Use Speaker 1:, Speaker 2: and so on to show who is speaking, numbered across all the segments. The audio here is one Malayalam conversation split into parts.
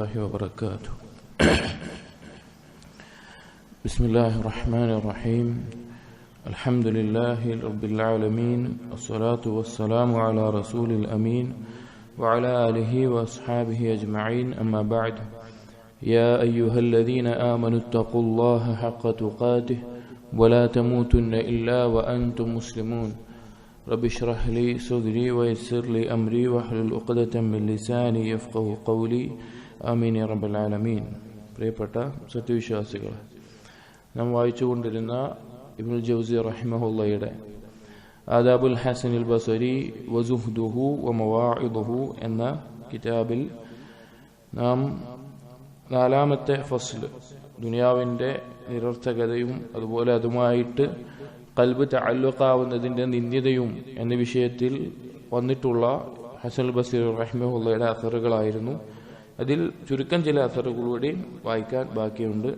Speaker 1: الله وبركاته. بسم الله الرحمن الرحيم. الحمد لله رب العالمين، الصلاة والسلام على رسول الأمين وعلى آله وأصحابه أجمعين، أما بعد. يا أيها الذين آمنوا اتقوا الله حق تقاته ولا تموتن إلا وأنتم مسلمون. رب اشرح لي صدري ويسر لي أمري واحلل عقدة من لساني يفقهوا قولي. ആമീൻ യാ റബ്ബൽ ആലമീൻ. പ്രിയപ്പെട്ട സത്യവിശ്വാസികൾ, നാം വായിച്ചുകൊണ്ടിരുന്ന ഇബ്നുൽ ജൗസി റഹിമഹുള്ളയുടെ ആദാബുൽ ഹസനിൽ ബസരി വസുഹ്ദുഹു വമവാഇദുഹു എന്ന കിതാബിൽ നാം നാലാമത്തെ ഫസ്ൽ, ദുനിയാവിൻ്റെ നിരർത്ഥകതയും അതുപോലെ അതുമായിട്ട് ഖൽബ് തഅല്ലുഖാവുന്നതിൻ്റെ നിന്ദ്യതയും എന്ന വിഷയത്തിൽ വന്നിട്ടുള്ള ഹസൻ ബസരി റഹിമഹുള്ളയുടെ അസറുകളായിരുന്നു. അതിൽ ചുരുക്കം ചില അസറുകളൂടെ വായിക്കാൻ ബാക്കിയുണ്ട്.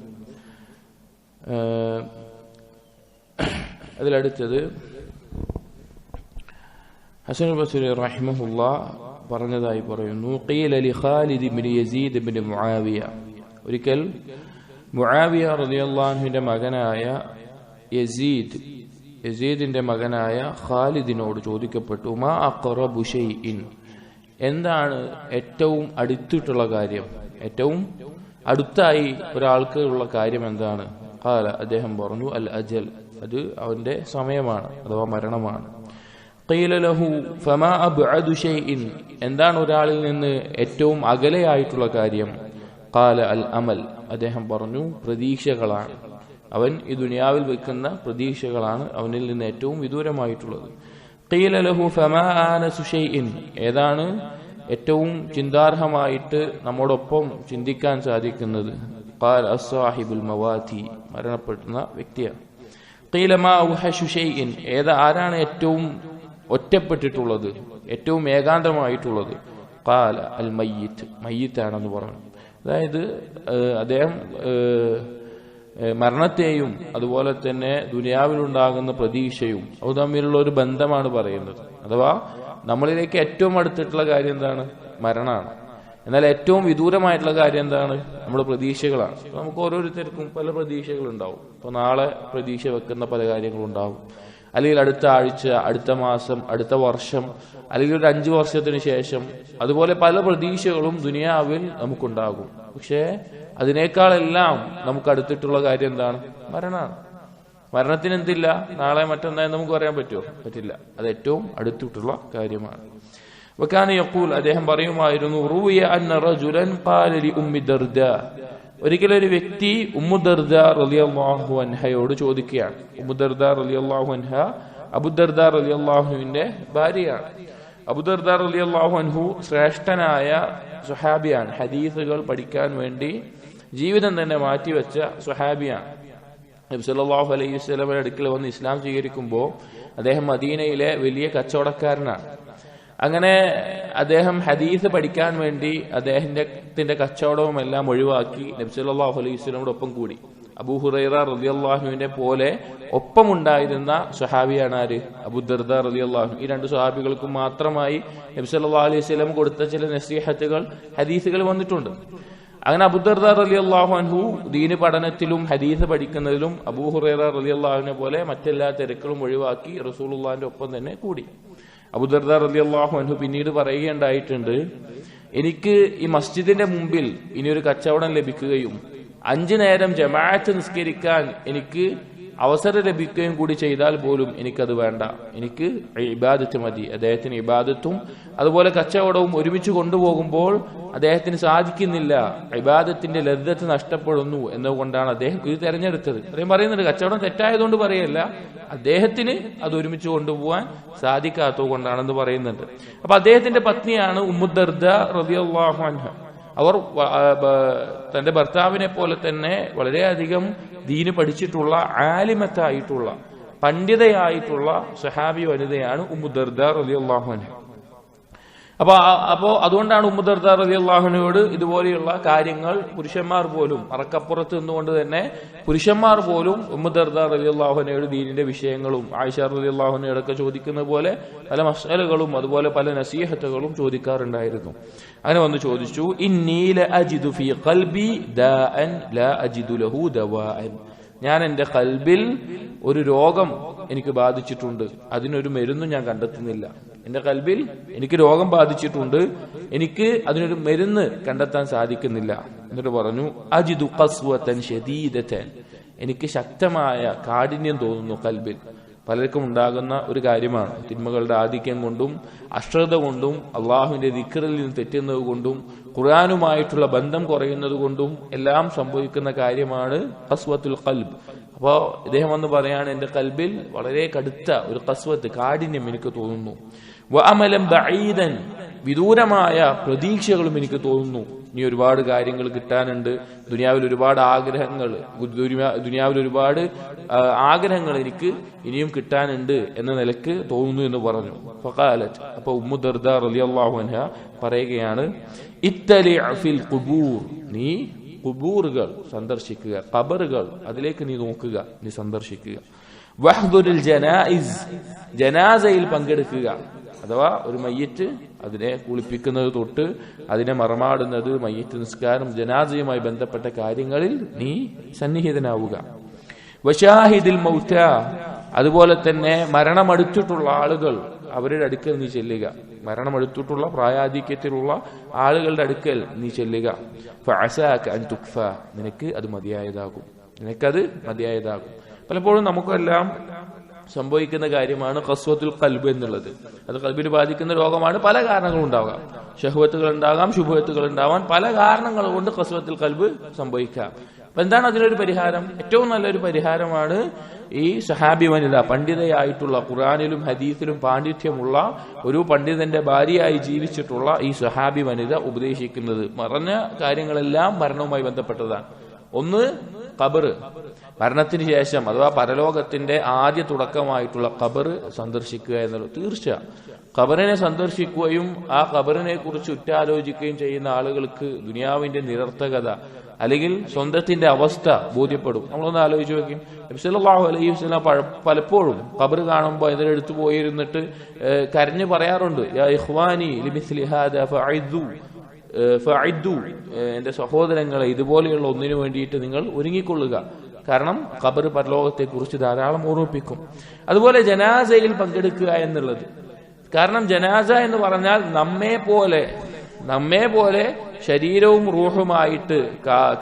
Speaker 1: അതിലടുത്തത് ഹസൻ ബസരി റഹിമഹുള്ള പറഞ്ഞതായി പറയുന്നു, ഖീല ലി ഖാലിദ് ഇബ്നു യസീദ് ഇബ്നു മുആവിയ, ഒരിക്കൽ മുആവിയ റളിയല്ലാഹു അൻഹുവിന്റെ മകനായ യസീദിന്റെ മകനായ ഖാലിദിനോട് ചോദിക്കപ്പെട്ടു, മാ അഖറബു ഷൈഇൻ, എന്താണ് ഏറ്റവും അടുത്തിട്ടുള്ള കാര്യം, ഏറ്റവും അടുത്തായി ഒരാൾക്ക് ഉള്ള കാര്യം എന്താണ്? ഖാല, അദ്ദേഹം പറഞ്ഞു, അൽ അജൽ, അത് അവന്റെ സമയമാണ് അഥവാ മരണമാണ്. ഖീല ലഹു ഫമാ അബ്അദു ഷൈഇൻ, എന്താണ് ഒരാളിൽ നിന്ന് ഏറ്റവും അകലെയായിട്ടുള്ള കാര്യം? ഖാല അൽ അമൽ, അദ്ദേഹം പറഞ്ഞു, പ്രതീക്ഷകളാണ്. അവൻ ഈ ദുനിയാവിൽ വെക്കുന്ന പ്രതീക്ഷകളാണ് അവനിൽ നിന്ന് ഏറ്റവും വിദൂരമായിട്ടുള്ളത്. ഖീല ലഹു ഫമാ ആനസു ഷൈഇൻ, ഏതാണ് ഏറ്റവും ചിന്താർഹമായിട്ട് നമ്മോടൊപ്പം ചിന്തിക്കാൻ സാധിക്കുന്നത്? ഖാല അസ്സാഹിബുൽ മവാതി, മരണപ്പെടുന്ന വ്യക്തിയാണ്. ഖീല മാ ഔഹശു ഷൈഇൻ, ആരാണ് ഏറ്റവും ഒറ്റപ്പെട്ടിട്ടുള്ളത്, ഏറ്റവും ഏകാന്തമായിട്ടുള്ളത്? ഖാല അൽ മയ്യിത്ത്, മയ്യിത്താണെന്ന് പറഞ്ഞു. അതായത് അദ്ദേഹം മരണത്തെയും അതുപോലെ തന്നെ ദുനിയാവിലുണ്ടാകുന്ന പ്രതീക്ഷയും അത് തമ്മിലുള്ള ഒരു ബന്ധമാണ് പറയുന്നത്. അഥവാ നമ്മളിലേക്ക് ഏറ്റവും അടുത്തിട്ടുള്ള കാര്യം എന്താണ്? മരണമാണ്. എന്നാൽ ഏറ്റവും വിദൂരമായിട്ടുള്ള കാര്യം എന്താണ്? നമ്മുടെ പ്രതീക്ഷകളാണ്. നമുക്ക് ഓരോരുത്തർക്കും പല പ്രതീക്ഷകളുണ്ടാവും. ഇപ്പോൾ നാളെ പ്രതീക്ഷ വെക്കുന്ന പല കാര്യങ്ങളുണ്ടാവും, അല്ലെങ്കിൽ അടുത്ത ആഴ്ച, അടുത്ത മാസം, അടുത്ത വർഷം, അല്ലെങ്കിൽ ഒരു 5 വർഷത്തിന് ശേഷം, അതുപോലെ പല പ്രതീക്ഷകളും ദുനിയാവിൽ നമുക്കുണ്ടാകും. പക്ഷേ അതിനേക്കാളെല്ലാം നമുക്ക് അടുത്തിട്ടുള്ള കാര്യം എന്താണ്? മരണമാണ്. മരണത്തിന് എന്തില്ല, നാളെ മറ്റൊന്നായി നമുക്ക് പറയാൻ പറ്റുമോ? പറ്റില്ല. അത് ഏറ്റവും അടുത്തിട്ടുള്ള കാര്യമാണ്. വകാന യഖൂൽ, അദ്ദേഹം പറയുമായിരുന്നു, റൂയ അന്ന റജുലൻ ഖാല ലി ഉമ്മി ദർദാ, ഒരിക്കലൊരു വ്യക്തി ഉമ്മു ദർദാ റളിയല്ലാഹു അൻഹയോട് ചോദിക്കുകയാണ്. ഉമ്മു ദർദാ റളിയല്ലാഹു അൻഹ അബൂ ദർദാ റളിയല്ലാഹുവിന്റെ ഭാര്യയാണ്. അബൂ ദർദാ റളിയല്ലാഹു അൻഹു ശ്രേഷ്ഠനായ സ്വഹാബിയാണ്. ഹദീസുകൾ പഠിക്കാൻ വേണ്ടി ജീവിതം തന്നെ മാറ്റിവെച്ച സ്വഹാബിയാണ്. നബി സല്ലല്ലാഹു അലൈഹി വസല്ലമയുടെ അടുക്കൽ വന്ന് ഇസ്ലാം സ്വീകരിക്കുമ്പോൾ അദ്ദേഹം മദീനയിലെ വലിയ കച്ചവടക്കാരനാണ്. അങ്ങനെ അദ്ദേഹം ഹദീസ് പഠിക്കാൻ വേണ്ടി അദ്ദേഹത്തിന്റെ കച്ചവടവും എല്ലാം ഒഴിവാക്കി നബി സല്ലല്ലാഹു അലൈഹി വസല്ലമയോടൊപ്പം കൂടി. അബൂ ഹുറൈറ റളിയല്ലാഹുവിനെ പോലെ ഒപ്പമുണ്ടായിരുന്ന സ്വഹാബിയാണ് ആര്? അബൂ ദർദാ റളിയല്ലാഹു. ഈ 2 സ്വഹാബികൾക്കും മാത്രമായി നബി സല്ലല്ലാഹു അലൈഹി വസല്ലം കൊടുത്ത ചില നസീഹത്തുകൾ, ഹദീസുകൾ വന്നിട്ടുണ്ട്. അങ്ങനെ അബൂ ദർദാ റളിയല്ലാഹു അൻഹു ദീന് പഠനത്തിലും ഹദീസ് പഠിക്കുന്നതിലും അബൂ ഹുറൈറ റളിയല്ലാഹുവിനെ പോലെ മറ്റെല്ലാ തിരക്കുകളും ഒഴിവാക്കി റസൂലുള്ളാഹിന്റെ ഒപ്പം തന്നെ കൂടി. അബൂ ദർദാ റളിയല്ലാഹു അൻഹു പിന്നീട് പറയുകയുണ്ടായിട്ടുണ്ട്, എനിക്ക് ഈ മസ്ജിദിന്റെ മുമ്പിൽ ഇനിയൊരു കച്ചവടം ലഭിക്കുകയും 5 നേരം ജമാഅത്ത് നിസ്കരിക്കാൻ എനിക്ക് അവസരം ലഭിക്കുകയും കൂടി ചെയ്താൽ പോലും എനിക്കത് വേണ്ട, എനിക്ക് ഇബാദത്ത് മതി. അദ്ദേഹത്തിന് ഇബാദത്തും അതുപോലെ കച്ചവടവും ഒരുമിച്ച് കൊണ്ടുപോകുമ്പോൾ അദ്ദേഹത്തിന് സാധിക്കുന്നില്ല, ഇബാദത്തിന്റെ ലദ്ദത്ത് നഷ്ടപ്പെടുന്നു എന്നുകൊണ്ടാണ് അദ്ദേഹം ഇത് തെരഞ്ഞെടുത്തത്. അദ്ദേഹം പറയുന്നുണ്ട്, കച്ചവടം തെറ്റായതുകൊണ്ട് പറയല്ല, അദ്ദേഹത്തിന് അത് ഒരുമിച്ച് കൊണ്ടുപോകാൻ സാധിക്കാത്തത് കൊണ്ടാണെന്ന് പറയുന്നുണ്ട്. അപ്പൊ അദ്ദേഹത്തിന്റെ പത്നിയാണ് ഉമ്മു ദർദാ റളിയല്ലാഹു അൻഹ. അവർ തന്റെ ഭർത്താവിനെ പോലെ തന്നെ വളരെയധികം ദീന് പഠിച്ചിട്ടുള്ള, ആലിമത്തായിട്ടുള്ള, പണ്ഡിതയായിട്ടുള്ള സ്വഹാബി വനിതയാണ് ഉമ്മു ദർദാ റളിയല്ലാഹു അൻഹ. അപ്പോ അതുകൊണ്ടാണ് ഉമ്മു ദർദാ റളിയല്ലാഹു അൻഹയോട് ഇതുപോലെയുള്ള കാര്യങ്ങൾ പുരുഷന്മാർ പോലും അറക്കപ്പുറത്ത് നിന്നുകൊണ്ട് തന്നെ പുരുഷന്മാർ പോലും ഉമ്മു ദർദാ റളിയല്ലാഹു അൻഹയോട് ദീനിന്റെ വിഷയങ്ങളും ആയിഷ റളിയല്ലാഹു അൻഹയോടൊക്കെ ചോദിക്കുന്ന പോലെ പല മസ്അലകളും അതുപോലെ പല നസീഹത്തുകളും ചോദിക്കാറുണ്ടായിരുന്നു. അങ്ങനെ വന്ന് ചോദിച്ചു, ഇന്നി ലഅജിദു ഫീ ഖൽബി ദാഅൻ ലാ അജിദു ലഹു ദവാഅൻ. ഞാൻ എന്റെ ഖൽബിൽ ഒരു രോഗം എനിക്ക് ബാധിച്ചിട്ടുണ്ട്, അതിനൊരു മരുന്നും ഞാൻ കണ്ടെത്തുന്നില്ല. എന്റെ ഖൽബിൽ എനിക്ക് രോഗം ബാധിച്ചിട്ടുണ്ട്, എനിക്ക് അതിനൊരു മരുന്ന് കണ്ടെത്താൻ സാധിക്കുന്നില്ല. എന്നിട്ട് പറഞ്ഞു, അജിദു ഖസ്വതൻ ശദീദതൻ. എനിക്ക് ശക്തമായ കാഠിന്യം തോന്നുന്നു ഖൽബിൽ. പലർക്കും ഉണ്ടാകുന്ന ഒരു കാര്യമാണ്. തിന്മകളുടെ ആധിക്യം കൊണ്ടും അശ്രദ്ധ കൊണ്ടും അള്ളാഹുവിന്റെ ദിക്റിൽ നിന്ന് തെറ്റുന്നത് കൊണ്ടും ഖുർആനുമായിട്ടുള്ള ബന്ധം കുറയുന്നത് കൊണ്ടും എല്ലാം സംഭവിക്കുന്ന കാര്യമാണ് ഖസ്വത്തുൽ ഖൽബ്. അപ്പോ ഇദ്ദേഹം വന്ന് പറയാണ്, എന്റെ ഖൽബിൽ വളരെ കടുത്ത ഒരു ഖസ്വത്ത്, കാഠിന്യം എനിക്ക് തോന്നുന്നു. വഅമലൻ ബഈദൻ, വിദൂരമായ പ്രതീക്ഷകളും എനിക്ക് തോന്നുന്നു. ഇനി ഒരുപാട് കാര്യങ്ങൾ കിട്ടാനുണ്ട്, ദുനിയാവിൽ ഒരുപാട് ആഗ്രഹങ്ങൾ, ദുനിയാവിൽ ഒരുപാട് ആഗ്രഹങ്ങൾ എനിക്ക് ഇനിയും കിട്ടാനുണ്ട് എന്ന നിലക്ക് തോന്നുന്നു എന്ന് പറഞ്ഞു. ഫഖാലത്ത്, അപ്പൊ ഉമ്മു ദർദാ റളിയല്ലാഹു അൻഹ പറയുകയാണ്, ഇത്തലി ഫിൽ ഖുബൂർ, നീ ഖുബൂറുകൾ സന്ദർശിക്കുക, ഖബറുകൾ അതിലേക്ക് നീ നോക്കുക, നീ സന്ദർശിക്കുക. വഹ്ദുരിൽ ജനായിസ്, ജനാസയിൽ പങ്കെടുക്കുക. അഥവാ ഒരു മയ്യത്ത് അതിനെ കുളിപ്പിക്കുന്നത് തൊട്ട് അതിനെ മറമാടുന്നത്, മയ്യത്ത് നിസ്കാരം, ജനാസയുമായി ബന്ധപ്പെട്ട കാര്യങ്ങളിൽ നീ സന്നിഹിതനാവുക. വശാഹിദിൽ മൗത, അതുപോലെ തന്നെ മരണമടുത്തിട്ടുള്ള ആളുകൾ അവരുടെ അടുക്കൽ നീ ചെല്ലുക. മരണമടുത്തിട്ടുള്ള പ്രായാധിക്യത്തിലുള്ള ആളുകളുടെ അടുക്കൽ നീ ചെല്ലുക. ഫഅസാക അൻ തുക്ഫ, നിനക്ക് അത് മതിയായതാകും, നിനക്കത് മതിയായതാകും. പലപ്പോഴും നമുക്കെല്ലാം സംഭവിക്കുന്ന കാര്യമാണ് ഖസ്വത്തുൽ ഖൽബ് എന്നുള്ളത്. അത് ഖൽബിനെ ബാധിക്കുന്ന രോഗമാണ്. പല കാരണങ്ങളും ഉണ്ടാകാം, ശഹ്വത്തുകൾ ഉണ്ടാകാം, ശുഭത്തുകൾ ഉണ്ടാവാൻ, പല കാരണങ്ങൾ കൊണ്ട് ഖസ്വത്തുൽ ഖൽബ് സംഭവിക്കാം. അപ്പൊ എന്താണ് അതിനൊരു പരിഹാരം? ഏറ്റവും നല്ലൊരു പരിഹാരമാണ് ഈ സഹാബി വനിത, പണ്ഡിതയായിട്ടുള്ള, ഖുർആനിലും ഹദീസിലും പാണ്ഡിത്യമുള്ള ഒരു പണ്ഡിതന്റെ ഭാര്യയായി ജീവിച്ചിട്ടുള്ള ഈ സഹാബി വനിത ഉപദേശിക്കുന്നത്. മറഞ്ഞ കാര്യങ്ങളെല്ലാം മരണവുമായി ബന്ധപ്പെട്ടതാണ്. ഒന്ന്, ഖബർ, മരണത്തിന് ശേഷം അഥവാ പരലോകത്തിന്റെ ആദ്യ തുടക്കമായിട്ടുള്ള ഖബർ സന്ദർശിക്കുക എന്നുള്ളത്. തീർച്ച ഖബറിനെ സന്ദർശിക്കുകയും ആ ഖബറിനെ കുറിച്ച് ഉറ്റാലോചിക്കുകയും ചെയ്യുന്ന ആളുകൾക്ക് ദുനിയാവിന്റെ നിരർത്ഥകത അല്ലെങ്കിൽ സ്വന്തത്തിന്റെ അവസ്ഥ ബോധ്യപ്പെടും. നമ്മളൊന്ന് ആലോചിച്ച് നോക്കും. നബി സല്ലല്ലാഹു അലൈഹി വസല്ലം പലപ്പോഴും ഖബർ കാണുമ്പോൾ അതിനടുത്ത് പോയിരുന്നിട്ട് കരഞ്ഞു പറയാറുണ്ട്, യാ ഇഖ്വാനി ലിമിസ്ലി ഹാദാ ഫഅഇദ്ദു, എന്റെ സഹോദരങ്ങളെ ഇതുപോലെയുള്ള ഒന്നിനു വേണ്ടിയിട്ട് നിങ്ങൾ ഒരുങ്ങിക്കൊള്ളുക. കാരണം ഖബർ പരലോകത്തെ കുറിച്ച് ധാരാളം ഓർമ്മിപ്പിക്കും. അതുപോലെ ജനാസയിൽ പങ്കെടുക്കുക എന്നുള്ളത്. കാരണം ജനാസ എന്ന് പറഞ്ഞാൽ നമ്മെ പോലെ ശരീരവും റൂഹുമായിട്ട്,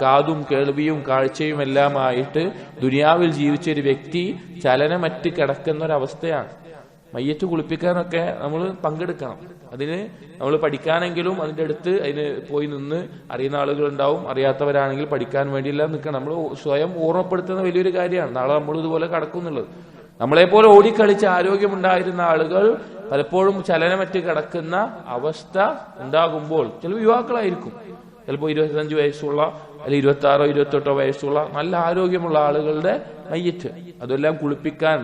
Speaker 1: കാതും കേൾവിയും കാഴ്ചയും എല്ലാമായിട്ട് ദുനിയാവിൽ ജീവിച്ചൊരു വ്യക്തി ചലനമറ്റ് കിടക്കുന്ന ഒരവസ്ഥയാണ്. മയ്യത്ത് കുളിപ്പിക്കാനൊക്കെ നമ്മൾ പങ്കെടുക്കണം. അതിന് നമ്മൾ പഠിക്കാനെങ്കിലും അതിന്റെ അടുത്ത് അതിന് പോയി നിന്ന് അറിയുന്ന ആളുകൾ ഉണ്ടാവും, അറിയാത്തവരാണെങ്കിൽ പഠിക്കാൻ വേണ്ടിയെല്ലാം നിൽക്കണം. നമ്മൾ സ്വയം ഓർമ്മപ്പെടുത്തുന്ന വലിയൊരു കാര്യമാണ്. നാളെ നമ്മൾ ഇതുപോലെ കടക്കുന്നുള്ളത്. നമ്മളെപ്പോലെ ഓടിക്കളിച്ച് ആരോഗ്യമുണ്ടായിരുന്ന ആളുകൾ പലപ്പോഴും ചലനമറ്റ് കിടക്കുന്ന അവസ്ഥ ഉണ്ടാകുമ്പോൾ, ചില യുവാക്കളായിരിക്കും, ചിലപ്പോൾ 25 വയസ്സുള്ള അല്ലെങ്കിൽ 26 28 വയസ്സുള്ള നല്ല ആരോഗ്യമുള്ള ആളുകളുടെ മയ്യത്ത്, അതെല്ലാം കുളിപ്പിക്കാൻ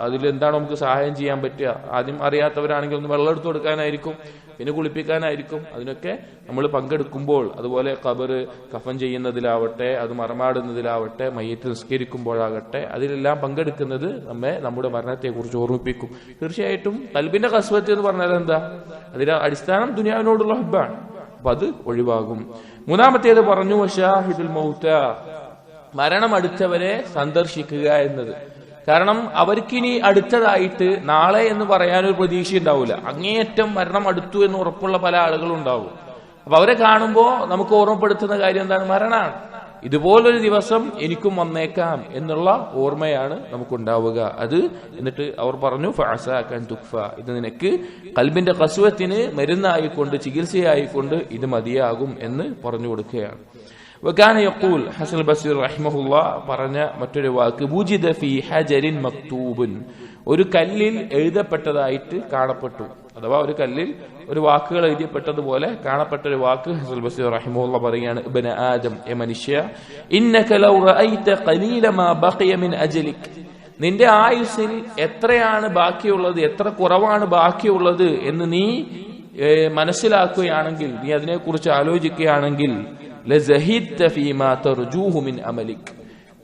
Speaker 1: അതിലെന്താണ് നമുക്ക് സഹായം ചെയ്യാൻ പറ്റുക? ആദ്യം അറിയാത്തവരാണെങ്കിൽ ഒന്ന് വെള്ളം എടുത്തു കൊടുക്കാനായിരിക്കും, പിന്നെ കുളിപ്പിക്കാനായിരിക്കും. അതിനൊക്കെ നമ്മൾ പങ്കെടുക്കുമ്പോൾ, അതുപോലെ ഖബർ കഫൻ ചെയ്യുന്നതിലാവട്ടെ, അത് മറമാടുന്നതിലാവട്ടെ, മയ്യത്ത് നിസ്കരിക്കുമ്പോഴാകട്ടെ, അതിലെല്ലാം പങ്കെടുക്കുന്നത് നമ്മെ നമ്മുടെ മരണത്തെ കുറിച്ച് ഓർമ്മിപ്പിക്കും. തീർച്ചയായിട്ടും ഖൽബിന്റെ ഖസ്വത്ത് എന്ന് പറഞ്ഞാൽ എന്താ? അതിന്റെ അടിസ്ഥാനം ദുനിയാവിനോടുള്ള ഹബ്ബാണ്. അപ്പൊ അത് ഒഴിവാകും. മൂന്നാമത്തേത് പറഞ്ഞു, വശാഹിദുൽ മൗത, മരണം അടുത്തവരെ സന്ദർശിക്കുക എന്നത്. കാരണം അവർക്കിനി അടുത്തതായിട്ട് നാളെ എന്ന് പറയാനൊരു പ്രതീക്ഷ ഉണ്ടാവില്ല. അങ്ങേയറ്റം മരണം അടുത്തു എന്ന് ഉറപ്പുള്ള പല ആളുകളും ഉണ്ടാവും. അപ്പൊ അവരെ കാണുമ്പോൾ നമുക്ക് ഓർമ്മപ്പെടുത്തുന്ന കാര്യം എന്താണ്? മരണമാണ്. ഇതുപോലൊരു ദിവസം എനിക്കും വന്നേക്കാം എന്നുള്ള ഓർമ്മയാണ് നമുക്കുണ്ടാവുക. അത് എന്നിട്ട് അവർ പറഞ്ഞു, ഫഅസാക അൻ തുക്ഫ, ഇത് നിനക്ക് ഖൽബിന്റെ ഖസ്വത്തിന് മരുന്നായിക്കൊണ്ട്, ചികിത്സയായിക്കൊണ്ട് ഇത് മതിയാകും എന്ന് പറഞ്ഞു കൊടുക്കുകയാണ്. വകാന യഖൂൽ, ഹസൻ ബസ്രി റഹിമഹുല്ലാഹ് പറഞ്ഞ മറ്റൊരു വാക്ക്, വുജിദ ഫീ ഹജരിൻ മക്തൂബുൻ, ഒരു കല്ലിൽ എഴുതപ്പെട്ടതായിട്ട് കാണപ്പെട്ടു. അഥവാ ഒരു കല്ലിൽ ഒരു വാക്കുകൾ എഴുതിയപ്പെട്ടതുപോലെ കാണപ്പെട്ട ഒരു വാക്ക് ഹസൻ ബസ്രി റഹിമഹുല്ലാഹ് പറയുകയാണ്, ഇബ്ന ആദം, എ മനുഷ്യ, ഇന്നക ലൗ റഅയ്ത ഖലീല മാ ബഖിയ മിൻ അജ്ലിക്, നിന്റെ ആയുസ്സിൽ എത്രയാണ് ബാക്കിയുള്ളത്, എത്ര കുറവാണ് ബാക്കിയുള്ളത് എന്ന് നീ മനസ്സിലാക്കുകയാണെങ്കിൽ, നീ അതിനെക്കുറിച്ച് ആലോചിക്കുകയാണെങ്കിൽ ലസഹിദ്ത ഫീമാ തർജൂഹു മിൻ അമലിക്,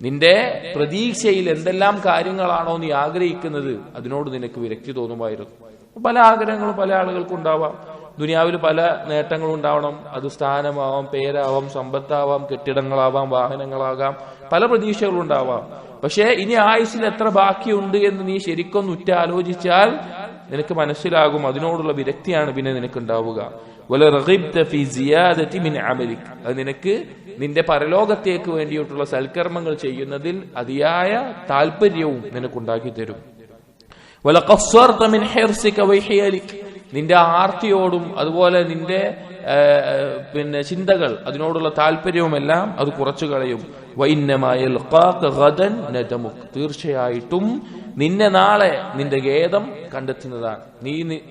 Speaker 1: നിന്റെ പ്രതീക്ഷയിൽ എന്തെല്ലാം കാര്യങ്ങളാണോ നീ ആഗ്രഹിക്കുന്നത് അതിനോട് നിനക്ക് വിരക്തി തോന്നുമായിരുന്നു. പല ആഗ്രഹങ്ങളും പല ആളുകൾക്കും ഉണ്ടാവാം. ദുനിയാവിൽ പല നേട്ടങ്ങളും ഉണ്ടാവണം. അത് സ്ഥാനമാവാം, പേരാവാം, സമ്പത്താവാം, കെട്ടിടങ്ങളാവാം, വാഹനങ്ങളാകാം, പല പ്രതീക്ഷകളും ഉണ്ടാവാം. പക്ഷെ ഇനി ആയുസ്സിൽ എത്ര ബാക്കിയുണ്ട് എന്ന് നീ ശരിക്കൊന്ന് ഉറ്റാലോചിച്ചാൽ നിനക്ക് മനസ്സിലാകും അതിനോടുള്ള വിരക്തിയാണ് പിന്നെ നിനക്ക് ഉണ്ടാവുക. അത് നിനക്ക് നിന്റെ പരലോകത്തേക്ക് വേണ്ടിയിട്ടുള്ള സൽക്കർമ്മങ്ങൾ ചെയ്യുന്നതിൽ അതിയായ താല്പര്യവും നിനക്കുണ്ടാക്കി തരും. നിന്റെ ആർത്തിയോടും അതുപോലെ നിന്റെ ചിന്തകൾ, അതിനോടുള്ള താല്പര്യവുമെല്ലാം അത് കുറച്ചു കളയും. തീർച്ചയായിട്ടും നിന്നെ നാളെ നിന്റെ ഖേദം കണ്ടെത്തുന്നതാണ്.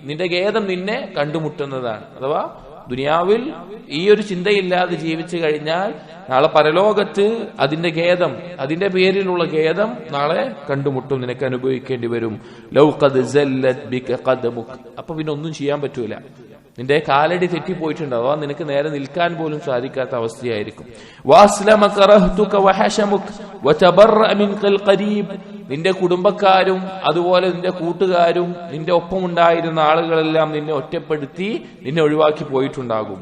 Speaker 1: നിന്റെ ഖേദം നിന്നെ കണ്ടുമുട്ടുന്നതാണ്. അഥവാ ദുനിയാവിൽ ഈ ഒരു ചിന്തയില്ലാതെ ജീവിച്ചു കഴിഞ്ഞാൽ നാളെ പരലോകത്ത് അതിന്റെ ഖേദം, അതിന്റെ പേരിലുള്ള ഖേദം നാളെ കണ്ടുമുട്ടും, നിനക്ക് അനുഭവിക്കേണ്ടി വരും. അപ്പൊ പിന്നെ ഒന്നും ചെയ്യാൻ പറ്റൂല. നിന്റെ കാലടി തെറ്റിപ്പോയിട്ടുണ്ട്, അഥവാ നിനക്ക് നേരെ നിൽക്കാൻ പോലും സാധിക്കാത്ത അവസ്ഥയായിരിക്കും. നിന്റെ കുടുംബക്കാരും അതുപോലെ നിന്റെ കൂട്ടുകാരും നിന്റെ ഒപ്പമുണ്ടായിരുന്ന ആളുകളെല്ലാം നിന്നെ ഒറ്റപ്പെടുത്തി നിന്നെ ഒഴിവാക്കി പോയിട്ടുണ്ടാകും.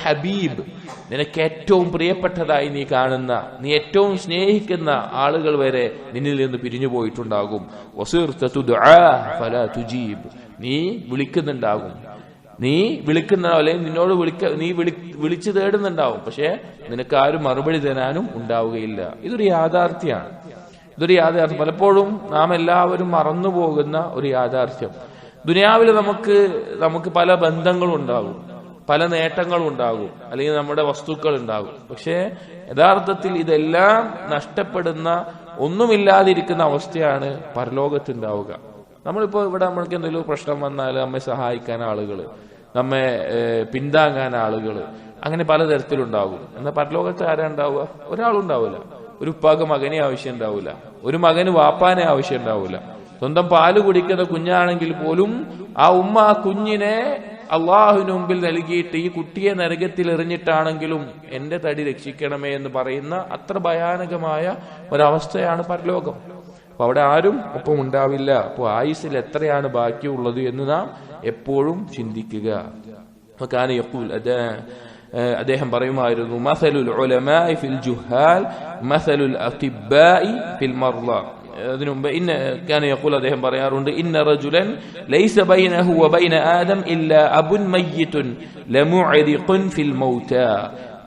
Speaker 1: ഹബീബ്, നിനക്ക് ഏറ്റവും പ്രിയപ്പെട്ടതായി നീ കാണുന്ന, നീ ഏറ്റവും സ്നേഹിക്കുന്ന ആളുകൾ വരെ നിന്നിൽ നിന്ന് പിരിഞ്ഞു പോയിട്ടുണ്ടാകും. നീ വിളിക്കുന്നുണ്ടാകും, നീ വിളിക്കുന്നുണ്ടാവും, അല്ലെങ്കിൽ നിന്നോട് നീ വിളിച്ചു തേടുന്നുണ്ടാവും. പക്ഷെ നിനക്ക് ആരും മറുപടി തരാനും ഉണ്ടാവുകയില്ല. ഇതൊരു യാഥാർത്ഥ്യമാണ്. യാഥാർത്ഥ്യം പലപ്പോഴും നാം എല്ലാവരും മറന്നുപോകുന്ന ഒരു യാഥാർത്ഥ്യം. ദുനിയാവിൽ നമുക്ക് പല ബന്ധങ്ങളും ഉണ്ടാകും, പല നേട്ടങ്ങളും ഉണ്ടാകും, അല്ലെങ്കിൽ നമ്മുടെ വസ്തുക്കൾ ഉണ്ടാകും. പക്ഷെ യഥാർത്ഥത്തിൽ ഇതെല്ലാം നഷ്ടപ്പെടുന്ന, ഒന്നുമില്ലാതിരിക്കുന്ന അവസ്ഥയാണ് പരലോകത്തുണ്ടാവുക. നമ്മളിപ്പോ ഇവിടെ നമ്മൾക്ക് എന്തെങ്കിലും പ്രശ്നം വന്നാൽ നമ്മെ സഹായിക്കാൻ ആളുകൾ, നമ്മെ പിന്താങ്ങാൻ ആളുകൾ, അങ്ങനെ പലതരത്തിലുണ്ടാകും. എന്നാൽ പരലോകത്ത് ആരാ ഉണ്ടാവുക? ഒരാളുണ്ടാവില്ല. ഒരു ഉപ്പാക്ക് മകനെ ആവശ്യം ഉണ്ടാവില്ല, ഒരു മകന് വാപ്പാനെ ആവശ്യം ഉണ്ടാവില്ല. സ്വന്തം പാല് കുടിക്കുന്ന കുഞ്ഞാണെങ്കിൽ പോലും ആ ഉമ്മ ആ കുഞ്ഞിനെ അള്ളാഹുവിന് മുമ്പിൽ നൽകിയിട്ട് ഈ കുട്ടിയെ നരകത്തിൽ എറിഞ്ഞിട്ടാണെങ്കിലും എന്റെ തടി രക്ഷിക്കണമേ എന്ന് പറയുന്ന അത്ര ഭയാനകമായ ഒരവസ്ഥയാണ് പരലോകം. അപ്പൊ അവിടെ ആരും ഒപ്പം ഉണ്ടാവില്ല. അപ്പൊ ആയുസ്സിൽ എത്രയാണ് ബാക്കിയുള്ളത് എന്ന് നാം എപ്പോഴും ചിന്തിക്കുക. അദ്ദേഹം പറയുമായിരുന്നു, മസലുൽ ഉലമാഇ ഫിൽ ജുഹാൽ മസലുൽ അത്തിബാഇ ഫിൽ മർള. അതിനു മുമ്പ് അദ്ദേഹം പറയാറുണ്ട്, ഇന്ന റജുലൻ ലൈസ ബൈനഹു വബൈന ആദം ഇല്ലാ അബുൻ മയ്യിതുൻ ലമുഅദിഖുൻ ഫിൽ മൗതാ.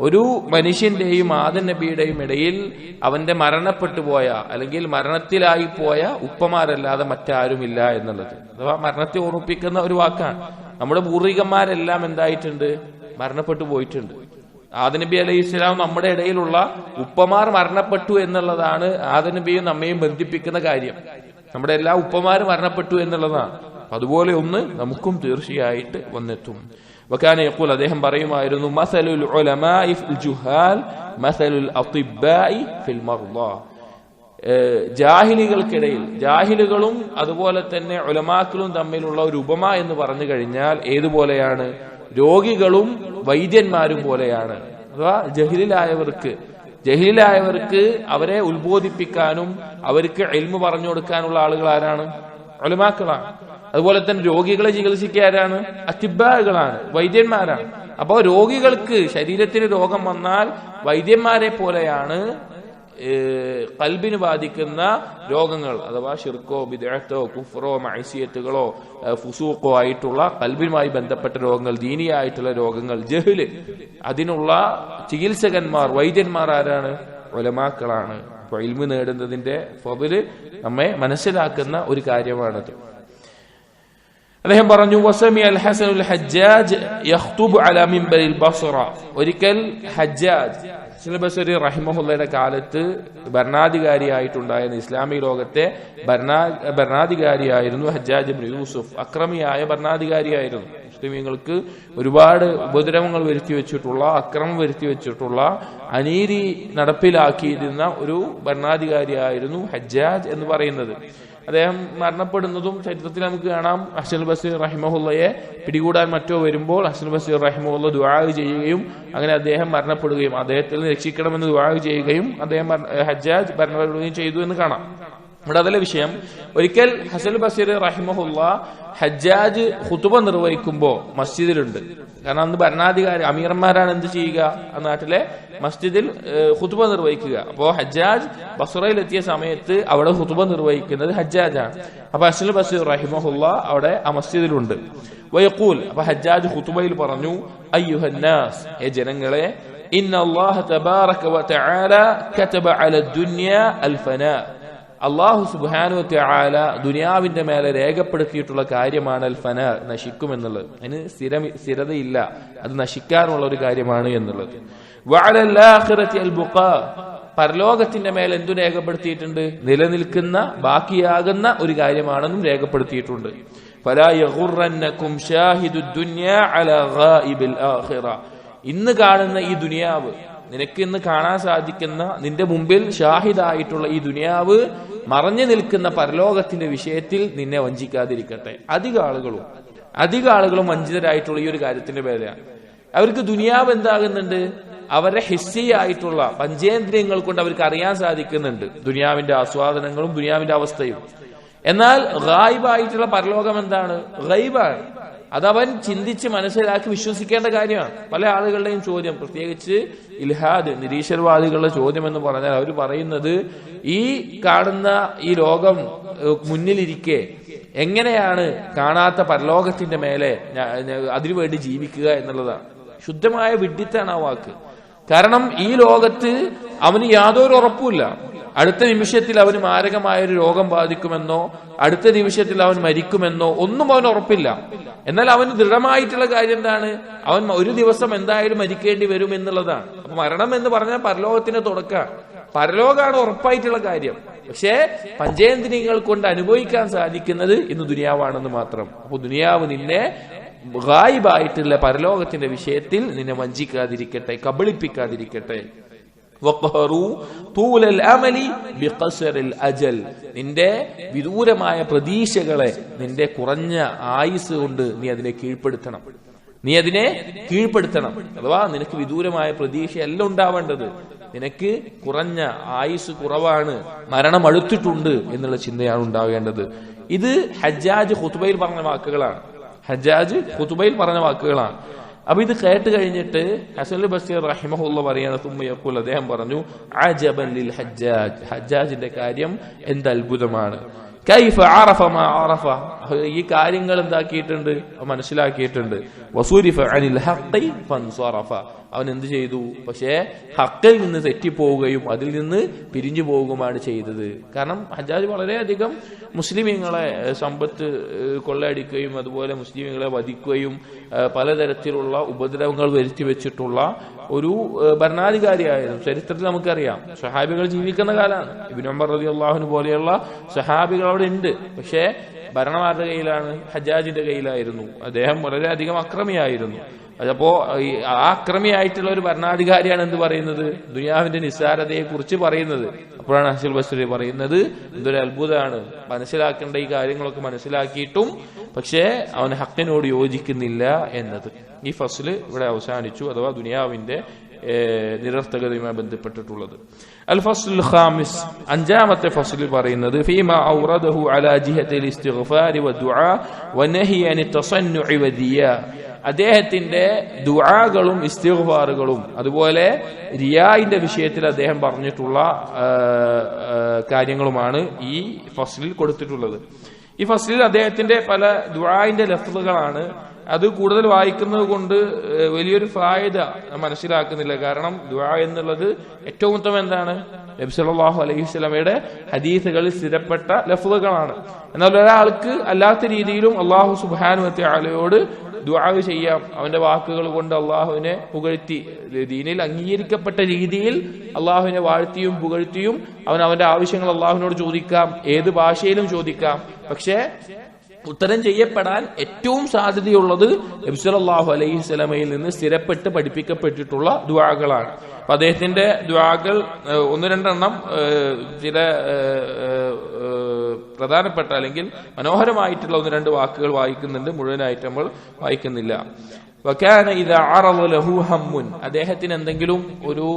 Speaker 1: ഒരു മനുഷ്യന്റെയും ആദം നബിയുടെയും ഇടയിൽ അവന്റെ മരണപ്പെട്ടു പോയ അല്ലെങ്കിൽ മരണത്തിലായി പോയ ഉപ്പമാരല്ലാതെ മറ്റാരുമില്ല എന്നുള്ളത്. അഥവാ മരണത്തെ ഓർമ്മിപ്പിക്കുന്ന ഒരു വാക്കാണ്. നമ്മുടെ പൂർവികന്മാരെല്ലാം എന്തായിട്ടുണ്ട്? മരണപ്പെട്ടു പോയിട്ടുണ്ട്. ആദം നബി അലൈഹി ഇസ്ലാം നമ്മുടെ ഇടയിലുള്ള ഉപ്പമാർ മരണപ്പെട്ടു എന്നുള്ളതാണ് ആദം നബിയും നമ്മയും ബന്ധിപ്പിക്കുന്ന കാര്യം. നമ്മുടെ എല്ലാ ഉപ്പമാരും മരണപ്പെട്ടു എന്നുള്ളതാണ്. അതുപോലെ ഒന്ന് നമുക്കും തീർച്ചയായിട്ട് വന്നെത്തും. വകാന യഖൂൽ, അദ്ദേഹം പറയുമായിരുന്നു, മസലുൽ ഉലമാഇ ഫിൽ ജുഹാൽ മസലുൽ അത്തിബാഇ ഫിൽ മർള. ജാഹിലികൾക്കിടയിൽ, ജാഹിലുകളും അതുപോലെ തന്നെ ഉലമാക്കളും തമ്മിലുള്ള ഒരു ഉപമ എന്ന് പറഞ്ഞു കഴിഞ്ഞാൽ ഏതുപോലെയാണ്? രോഗികളും വൈദ്യന്മാരും പോലെയാണ്. അഥവാ ജഹിലായവർക്ക് അവരെ ഉത്ബോധിപ്പിക്കാനും അവർക്ക് ഇൽമു പറഞ്ഞു കൊടുക്കാനുള്ള ആളുകൾ ആരാണ്? ഉലമാക്കളാണ്. അതുപോലെ തന്നെ രോഗികളെ ചികിത്സിക്കാരാണ്? അത്തിബാകളാണ്, വൈദ്യന്മാരാണ്. അപ്പോ രോഗികൾക്ക് ശരീരത്തിന് രോഗം വന്നാൽ വൈദ്യന്മാരെ പോലെയാണ് ഖൽബിന് ബാധിക്കുന്ന രോഗങ്ങൾ, അഥവാ ഷിർക്കോ ബിദ്അത്തോ കുഫ്റോ മഅസിയത്തുകളോ ഫുസൂഖോ ആയിട്ടുള്ള ഖൽബിനുമായി ബന്ധപ്പെട്ട രോഗങ്ങൾ, ദീനിയായിട്ടുള്ള രോഗങ്ങൾ, ജഹ്ല്, അതിനുള്ള ചികിത്സകന്മാർ, വൈദ്യന്മാർ ആരാണ്? ഉലമാക്കളാണ്. അപ്പോൾ ഇൽമു നേടുന്നതിന്റെ ഫള് നമ്മെ മനസ്സിലാക്കുന്ന ഒരു കാര്യമാണത്. അദ്ദേഹം പറഞ്ഞു, വസമി അൽ ഹസനുൽ ഹജ്ജാജ് യഖ്തുബു അലാ മിൻബരിൽ ബസ്റ. ഒരിക്കൽ ഹജ്ജാജ് ബസ്രി റഹിമഹുള്ളയുടെ കാലത്ത് ഭരണാധികാരിയായിട്ടുണ്ടായിരുന്ന, ഇസ്ലാമിക ലോകത്തെ ഭരണാധികാരിയായിരുന്നു ഹജ്ജാജ് ഇബ്നു യൂസുഫ്. അക്രമിയായ ഭരണാധികാരിയായിരുന്നു. മുസ്ലിമീങ്ങൾക്ക് ഒരുപാട് ഉപദ്രവങ്ങൾ വരുത്തി വെച്ചിട്ടുള്ള, അക്രമം വരുത്തി വെച്ചിട്ടുള്ള, അനീതി നടപ്പിലാക്കിയിരുന്ന ഒരു ഭരണാധികാരിയായിരുന്നു ഹജ്ജാജ് എന്ന് പറയുന്നത്. അദ്ദേഹം മരണപ്പെടുന്നതും ചരിത്രത്തിൽ നമുക്ക് കാണാം. ഹസൻ ബസീർ റഹിമഹുല്ലയെ പിടികൂടാൻ മറ്റോ വരുമ്പോൾ ഹസൻ ബസീർ റഹിമഹുല്ല ദുആ ചെയ്യുകയും അങ്ങനെ അദ്ദേഹം മരണപ്പെടുകയും അദ്ദേഹത്തിൽ നിന്ന് രക്ഷിക്കണമെന്ന് ദുആ ചെയ്യുകയും അദ്ദേഹം ഹജ്ജാജ് മരണപ്പെടുകയും ചെയ്തു എന്ന് കാണാം. ഇവിടെ അതല്ല വിഷയം. ഒരിക്കൽ ഹസൻ ബസീർ റഹിമഹുല്ല ഹജ്ജാജ് ഖുതുബ നിർവഹിക്കുമ്പോൾ മസ്ജിദിലുണ്ട്. കാരണം അന്ന് ഭരണാധികാരി അമീർമാരാണ് എന്ത് ചെയ്യുക, ആ നാട്ടിലെ മസ്ജിദിൽ ഖുതുബ നിർവഹിക്കുക. അപ്പോ ഹജ്ജാജ് ബസ്രയിലെത്തിയ സമയത്ത് അവിടെ ഖുതുബ നിർവഹിക്കുന്നത് ഹജ്ജാജാണ്. അപ്പൊ ഹസൻ ബസീർ റഹിമഹുല്ല അവിടെ ആ മസ്ജിദിലുണ്ട്. വയഖൂൽ, അപ്പൊ ഹജ്ജാജ് ഖുതുബയിൽ പറഞ്ഞു, അയ്യുഹന്നാസ്, ഏ ജനങ്ങളെ, ഇന്നല്ലാഹ തബാറക വതആല കതബ അല ദുനിയ അൽ ഫനാ, അള്ളാഹു സുബ്ഹാനഹു വ തആല ദുനിയാവിന്റെ മേലെ രേഖപ്പെടുത്തിയിട്ടുള്ള കാര്യമാണ് അൽ ഫനാ, നശിക്കുമെന്നുള്ളത്. അതിന് സ്ഥിരതയില്ല, അത് നശിക്കാനുള്ള ഒരു കാര്യമാണ് എന്നുള്ളത്. വഅലൽ ആഖിറതി അൽ ബുഖാ, പരലോകത്തിന്റെ മേൽ എന്തു രേഖപ്പെടുത്തിയിട്ടുണ്ട്? നിലനിൽക്കുന്ന ബാക്കിയാകുന്ന ഒരു കാര്യമാണെന്നും രേഖപ്പെടുത്തിയിട്ടുണ്ട്. ഫലാ യഗുറന്നകും ഷാഹിദുദ് ദുനിയ അലാ ഗായിബിൽ ആഖിറ, ഇന്ന് കാണുന്ന ഈ ദുനിയാവ്, നിനക്ക് ഇന്ന് കാണാൻ സാധിക്കുന്ന നിന്റെ മുമ്പിൽ ഷാഹിദായിട്ടുള്ള ഈ ദുനിയാവ് മറഞ്ഞു നിൽക്കുന്ന പരലോകത്തിന്റെ വിഷയത്തിൽ നിന്നെ വഞ്ചിക്കാതിരിക്കട്ടെ. അധിക ആളുകളും വഞ്ചിതരായിട്ടുള്ള ഈ ഒരു കാര്യത്തിന്റെ പേരാണ്. അവർക്ക് ദുനിയാവ് എന്താകുന്നുണ്ട്? അവരുടെ ഹിസ്സിയായിട്ടുള്ള പഞ്ചേന്ദ്രിയങ്ങൾ കൊണ്ട് അവർക്ക് അറിയാൻ സാധിക്കുന്നുണ്ട് ദുനിയാവിന്റെ ആസ്വാദനങ്ങളും ദുനിയാവിന്റെ അവസ്ഥയും. എന്നാൽ ഗായിബായിട്ടുള്ള പരലോകം എന്താണ്? ഗൈബാണ്. അതവൻ ചിന്തിച്ച് മനസ്സിലാക്കി വിശ്വസിക്കേണ്ട കാര്യമാണ്. പല ആളുകളുടെയും ചോദ്യം, പ്രത്യേകിച്ച് ഇൽഹാദ് നിരീശ്വരവാദികളുടെ ചോദ്യം എന്ന് പറഞ്ഞാൽ അവർ പറയുന്നത്, ഈ കാണുന്ന ഈ ലോകം മുന്നിലിരിക്കെ എങ്ങനെയാണ് കാണാത്ത പരലോകത്തിന്റെ മേലെ അതിനുവേണ്ടി ജീവിക്കുക എന്നുള്ളതാണ്. ശുദ്ധമായ വിഡ്ഢിത്താണ് ആ വാക്ക്. കാരണം ഈ ലോകത്ത് അവന് യാതൊരു ഉറപ്പുമില്ല. അടുത്ത നിമിഷത്തിൽ അവന് മാരകമായൊരു രോഗം ബാധിക്കുമെന്നോ അടുത്ത നിമിഷത്തിൽ അവൻ മരിക്കുമെന്നോ ഒന്നും അവന് ഉറപ്പില്ല. എന്നാൽ അവന് ദൃഢമായിട്ടുള്ള കാര്യം എന്താണ്? അവൻ ഒരു ദിവസം എന്തായാലും മരിക്കേണ്ടി വരും എന്നുള്ളതാണ്. അപ്പൊ മരണം എന്ന് പറഞ്ഞാൽ പരലോകത്തിന്റെ തുടക്കമാണ്. പരലോകമാണ് ഉറപ്പായിട്ടുള്ള കാര്യം. പക്ഷേ പഞ്ചേന്ദ്രിയങ്ങൾ കൊണ്ട് അനുഭവിക്കാൻ സാധിക്കുന്നത് ഇന്ന് ദുനിയാവാണെന്ന് മാത്രം. അപ്പൊ ദുനിയാവ് നിന്നെ ഗായിബായിട്ടുള്ള പരലോകത്തിന്റെ വിഷയത്തിൽ നിന്നെ വഞ്ചിക്കാതിരിക്കട്ടെ, കബളിപ്പിക്കാതിരിക്കട്ടെ. നിന്റെ വിദൂരമായ പ്രതീക്ഷകളെ നിന്റെ കുറഞ്ഞ ആയുസ് കൊണ്ട് നീ അതിനെ കീഴ്പ്പെടുത്തണം. അഥവാ നിനക്ക് വിദൂരമായ പ്രതീക്ഷയല്ല ഉണ്ടാവേണ്ടത്. നിനക്ക് കുറഞ്ഞ ആയുസ് കുറവാണ്, മരണം അടുത്തിട്ടുണ്ട് എന്നുള്ള ചിന്തയാണ് ഉണ്ടാവേണ്ടത്. ഇത് ഹജ്ജാജ് ഖുതുബയിൽ പറഞ്ഞ വാക്കുകളാണ്. അപ്പൊ ഇത് കേട്ട് കഴിഞ്ഞിട്ട് ഹസൻ ബസീർ റഹിമഹുല്ല പറയാണ്, അദ്ദേഹം പറഞ്ഞു, അജബൻ ലിൽ ഹജ്ജാജ്, ഹജ്ജാജിന്റെ കാര്യം എന്ത് അത്ഭുതമാണ്. കൈഫ അറഫ മാ അറഫ, ഈ കാര്യങ്ങൾ എന്താക്കിയിട്ടുണ്ട്? മനസ്സിലാക്കിയിട്ടുണ്ട്. വസൂരിഫ അനിൽ ഹഖി ഫൻസറഫ, അവൻ എന്ത് ചെയ്തു? പക്ഷേ ഹക്കിൽ നിന്ന് തെറ്റിപ്പോവുകയും അതിൽ നിന്ന് പിരിഞ്ഞു പോവുകയുമാണ് ചെയ്തത്. കാരണം ഹജ്ജാജ് വളരെയധികം മുസ്ലിമീങ്ങളെ സമ്പത്ത് കൊള്ളയടിക്കുകയും അതുപോലെ മുസ്ലിമീങ്ങളെ വധിക്കുകയും പലതരത്തിലുള്ള ഉപദ്രവങ്ങൾ വരുത്തി വെച്ചിട്ടുള്ള ഒരു ഭരണാധികാരിയായിരുന്നു. ചരിത്രത്തിൽ നമുക്കറിയാം. സഹാബികൾ ജീവിക്കുന്ന കാലമാണ്. ഇബ്നു ഉമർ റളിയല്ലാഹു അൻഹു പോലെയുള്ള സഹാബികൾ അവിടെ ഉണ്ട്. പക്ഷേ ഭരണമാരുടെ കയ്യിലാണ്? ഹജ്ജാജിന്റെ കയ്യിലായിരുന്നു. അദ്ദേഹം വളരെയധികം അക്രമിയായിരുന്നു. അതപ്പോ ആ അക്രമിയായിട്ടുള്ള ഒരു ഭരണാധികാരിയാണ് എന്ത് പറയുന്നത്? ദുനിയാവിന്റെ നിസ്സാരതയെ കുറിച്ച് പറയുന്നത്. അപ്പോഴാണ് ഹസൻ ബസ്രി പറയുന്നത്, എന്തൊരു അത്ഭുതമാണ്, മനസ്സിലാക്കേണ്ട ഈ കാര്യങ്ങളൊക്കെ മനസ്സിലാക്കിയിട്ടും പക്ഷേ അവൻ ഹക്കിനോട് യോജിക്കുന്നില്ല എന്നത്. ഈ ഫസ്ല് ഇവിടെ അവസാനിച്ചു. അഥവാ ദുനിയാവിന്റെ നിരർത്ഥകതയുമായി ബന്ധപ്പെട്ടിട്ടുള്ളത്. അൽ ഫസ്ലുൽ ഖാമിസ്, അഞ്ചാമത്തെ ഫസ്ലിൽ പറയുന്നത്, ഫീമാ ഔറദഹു അലാ ജിഹത്തിൽ ഇസ്തിഗ്ഫാരി വദുആ വനഹി അനി തസന്നുഇ വദിയാ, അദ്ദേഹത്തിന്റെ ദുആകളും ഇസ്തിഗ്ഫാറുകളും അതുപോലെ റിയായിന്റെ വിഷയത്തിൽ അദ്ദേഹം പറഞ്ഞിട്ടുള്ള കാര്യങ്ങളുമാണ് ഈ ഫസ്ലിൽ കൊടുത്തിട്ടുള്ളത്. ഈ ഫസ്ലിൽ അദ്ദേഹത്തിന്റെ പല ദുആഇന്റെ ലഫ്ളുകളാണ്. അത് കൂടുതൽ വായിക്കുന്നത് കൊണ്ട് വലിയൊരു ഫായിദ മനസ്സിലാക്കുന്നില്ല. കാരണം ദുആ എന്നുള്ളത് ഏറ്റവും ഉത്തമം എന്താണ്? നബി സല്ലല്ലാഹു അലൈഹി വസല്ലമയുടെ ഹദീസുകളിൽ സ്ഥിരപ്പെട്ട ലഫ്ളുകളാണ്. എന്നാൽ ഒരാൾക്ക് അല്ലാത്ത രീതിയിലും അല്ലാഹു സുബ്ഹാനഹു വ തആലയോട് ദുആ ചെയ്യാം. അവന്റെ വാക്കുകൾ കൊണ്ട് അള്ളാഹുവിനെ പുകഴ്ത്തി, ദീനിൽ അംഗീകരിക്കപ്പെട്ട രീതിയിൽ അള്ളാഹുവിനെ വാഴ്ത്തിയും പുകഴ്ത്തിയും അവന്റെ ആവശ്യങ്ങൾ അള്ളാഹുവിനോട് ചോദിക്കാം. ഏത് ഭാഷയിലും ചോദിക്കാം. പക്ഷേ ഉത്തരം ചെയ്യപ്പെടാൻ ഏറ്റവും സാധ്യതയുള്ളത് നബി സല്ലല്ലാഹു അലൈഹി വസല്ലമയിൽ നിന്ന് സ്ഥിരപ്പെട്ട് പഠിപ്പിക്കപ്പെട്ടിട്ടുള്ള ദുആകളാണ്. അപ്പൊ അദ്ദേഹത്തിന്റെ ദുആകൾ ഒന്ന് രണ്ടെണ്ണം ചില പ്രധാനപ്പെട്ട അല്ലെങ്കിൽ മനോഹരമായിട്ടുള്ള ഒന്ന് രണ്ട് വാക്കുകൾ വായിക്കുന്നുണ്ട്, മുഴുവനായിട്ട് നമ്മൾ വായിക്കുന്നില്ല. വകാന ഇദാ അറള ലഹു ഹമ്മുൻ, അദ്ദേഹത്തിന് എന്തെങ്കിലും ഒരു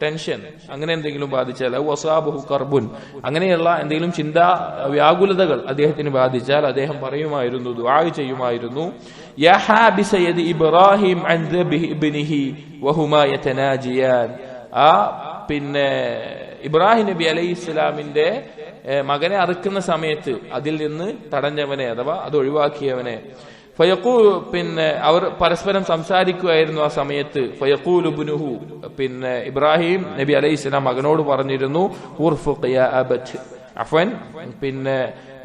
Speaker 1: ടെൻഷൻ അങ്ങനെ എന്തെങ്കിലും ബാധിച്ചാൽ, വസാബഹു കർബുൻ, അങ്ങനെയുള്ള എന്തെങ്കിലും ചിന്താ വ്യാകുലതകൾ അദ്ദേഹത്തിന് ബാധിച്ചാൽ അദ്ദേഹം പറയുമായിരുന്നു, ദുആ ചെയ്യുമായിരുന്നു, യാ ഹാബിസ യദി ഇബ്രാഹിം അൻ ദബിഹി ഇബ്നിഹി വഹുമാ യതനാജിയാൻ. ആ പിന്നെ ഇബ്രാഹിം നബി അലൈഹിസ്സലാമിന്റെ മകനെ അറുക്കുന്ന സമയത്ത് അതിൽ നിന്ന് തടഞ്ഞവനെ അഥവാ അത് ഒഴിവാക്കിയവനെ. പിന്നെ അവർ പരസ്പരം സംസാരിക്കുകയായിരുന്നു ആ സമയത്ത്. ഫയഖൂലു ഇബ്നുഹു, പിന്നെ ഇബ്രാഹിം നബി അലൈഹിസ്സലാം മകനോട് പറഞ്ഞിരുന്നു, ഉർഫുഖ് യാ അബത്, അഫ്വൻ പിന്നെ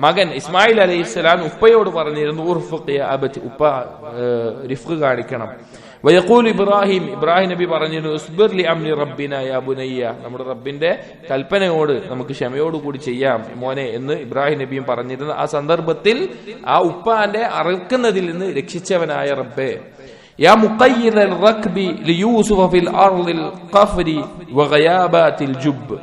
Speaker 1: മകൻ ഇസ്മായിൽ അലൈഹിസ്സലാം ഉപ്പയോട് പറഞ്ഞിരുന്നു, ഉർഫുഖ് യാ അബത്, ഉപ്പ റിഫ്ഖ് കാണിക്കണം. വയഖൂൽ ഇബ്രാഹിം, ഇബ്രാഹിം നബി പറഞ്ഞിരുന്നു, ഉസ്ബിർ ലി അംരി റബ്ബിന യാ ബുനയ്യ, നമ്മുടെ റബ്ബിന്റെ കൽപ്പനയോട് നമുക്ക് ക്ഷമയോടുകൂടി ചെയ്യാം മോനെ എന്ന് ഇബ്രാഹിം നബിയും പറഞ്ഞിരുന്നു. ആ സന്ദർഭത്തിൽ ആ ഉപ്പാന്റെ അറുക്കുന്നതിൽ നിന്ന് രക്ഷിച്ചവനായ റബ്ബേ, യാ മുഖയ്യിറൽ റക്ബി ലിയൂസുഫ ഫിൽ അർളിൽ ഖഫരി വഗയാബാതിൽ ജുബ്,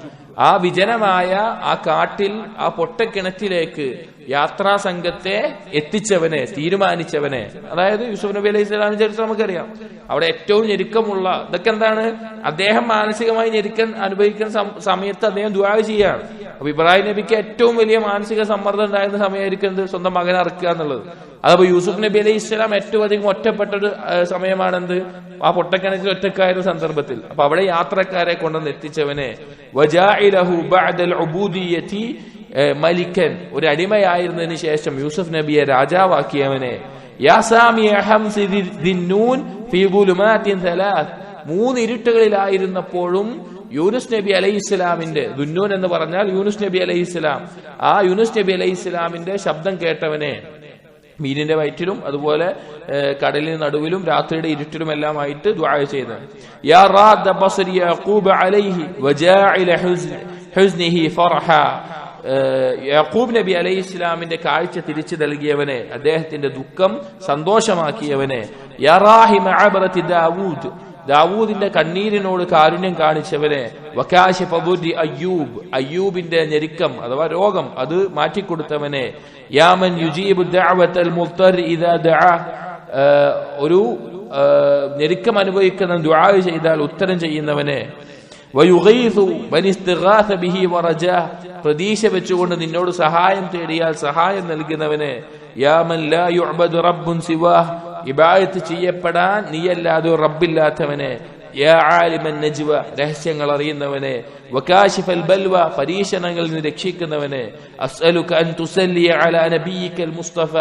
Speaker 1: ആ വിജനമായ ആ കാട്ടിൽ ആ പൊട്ടക്കിണറ്റിലേക്ക് യാത്രാ സംഘത്തെ എത്തിച്ചവനെ, തീരുമാനിച്ചവനെ, അതായത് യൂസുഫ് നബി അലൈഹി സ്വലാമിനെ ചരിത്രം നമുക്കറിയാം. അവിടെ ഏറ്റവും ഞെരുക്കമുള്ള ഇതൊക്കെ എന്താണ്, അദ്ദേഹം മാനസികമായി ഞെരുക്കം അനുഭവിക്കുന്ന സമയത്ത് അദ്ദേഹം ദുആ ചെയ്യാണ്. അപ്പൊ ഇബ്രാഹിം നബിക്ക് ഏറ്റവും വലിയ മാനസിക സമ്മർദ്ദം ഉണ്ടായിരുന്ന സമയമായിരിക്കും സ്വന്തം മകനെ അറുക്കുക എന്നുള്ളത്. അതപ്പോ യൂസുഫ് നബി അലൈഹി സ്വലാം ഏറ്റവും അധികം ഒറ്റപ്പെട്ടൊരു സമയമാണെന്ത്, ആ പൊട്ടക്കിണറ്റിൽ ഒറ്റക്കായിരുന്ന സന്ദർഭത്തിൽ. അപ്പൊ അവിടെ യാത്രക്കാരെ കൊണ്ടുവന്ന് എത്തിച്ചവനെ, വജാഇലഹു ബഅദൽ ഉബൂദിയ്യതി മലിക്കൻ, ഒരു അടിമയായിരുന്നതിന് ശേഷം യൂസുഫ് നബിയെ രാജാവാക്കിയവനെ, യാ സാമിയ ഹംസി ദിന്നൂൻ ഫീ ഗുലുമാത്തിൻ സലാത്ത്, മൂന്ന് ഇരുട്ടുകളിലായിരുന്നപ്പോഴും യൂനുസ് നബി അലൈഹിസ്സലാമിന്റെ, ദുന്നൂൻ എന്ന് പറഞ്ഞാൽ യൂനുസ് നബി അലൈഹിസ്സലാം, ആ യൂനുസ് നബി അലൈഹിസ്സലാമിന്റെ ശബ്ദം കേട്ടവനെ, മീനിന്റെ വയറ്റിലും അതുപോലെ കടലിന് നടുവിലും രാത്രിയുടെ ഇരുട്ടിലുമെല്ലാമായിട്ട് ദുആ ചെയ്തത്. യാ റാദ ബസ്രി യഖൂബ് അലൈഹി വജാഇല ഹുസ്നിഹി ഫർഹ, യാക്കൂബ് നബി അലൈഹി ഇസ്ലാമിന്റെ കാഴ്ച തിരിച്ചു നൽകിയവനെ, അദ്ദേഹത്തിന്റെ ദുഃഖം സന്തോഷമാക്കിയവനെ, യാ റാഹിമ അബ്റതി ദാവൂദ്, ദാവൂദിന്റെ കണ്ണീരിനോട് കാരുണ്യം കാണിച്ചവനെ, വകാശിഫ ദുർരി അയ്യൂബ്, അയ്യൂബിന്റെ ഞെരുക്കം അഥവാ രോഗം അത് മാറ്റിക്കൊടുത്തവനെ, യാ മൻ യുജീബു ദഅവതൽ മുൽതർ ഇദാ ദഅ, ഒരു ഞെരുക്കം അനുഭവിക്കുന്ന ദുആ ചെയ്താൽ ഉത്തരം ചെയ്യുന്നവനെ, വയുഗീസു മൻ ഇസ്തിഗാസ ബിഹി വറജാ, പ്രതീക്ഷ വെച്ചുകൊണ്ട് നിന്നോട് സഹായം തേടിയാൽ സഹായം നൽകുന്നവനെ, യാ മൻ ലാ യുഅബദു റബ്ബുൻ സിവാഹ്, ഇബാദത്ത് ചെയ്യപ്പെടാൻ നീയല്ലാതെ റബ്ബില്ലാത്തവനെ, യാ ആലിമൻ നജ്വ, രഹസ്യങ്ങൾ അറിയുന്നവനെ, വകാശിഫൽ ബൽവ, പരീക്ഷണങ്ങളിൽ നിന്ന് രക്ഷിക്കുന്നവനെ, അസ്അലുക അൻ തുസല്ലി അലാ നബിയിക്കൽ മുസ്തഫ,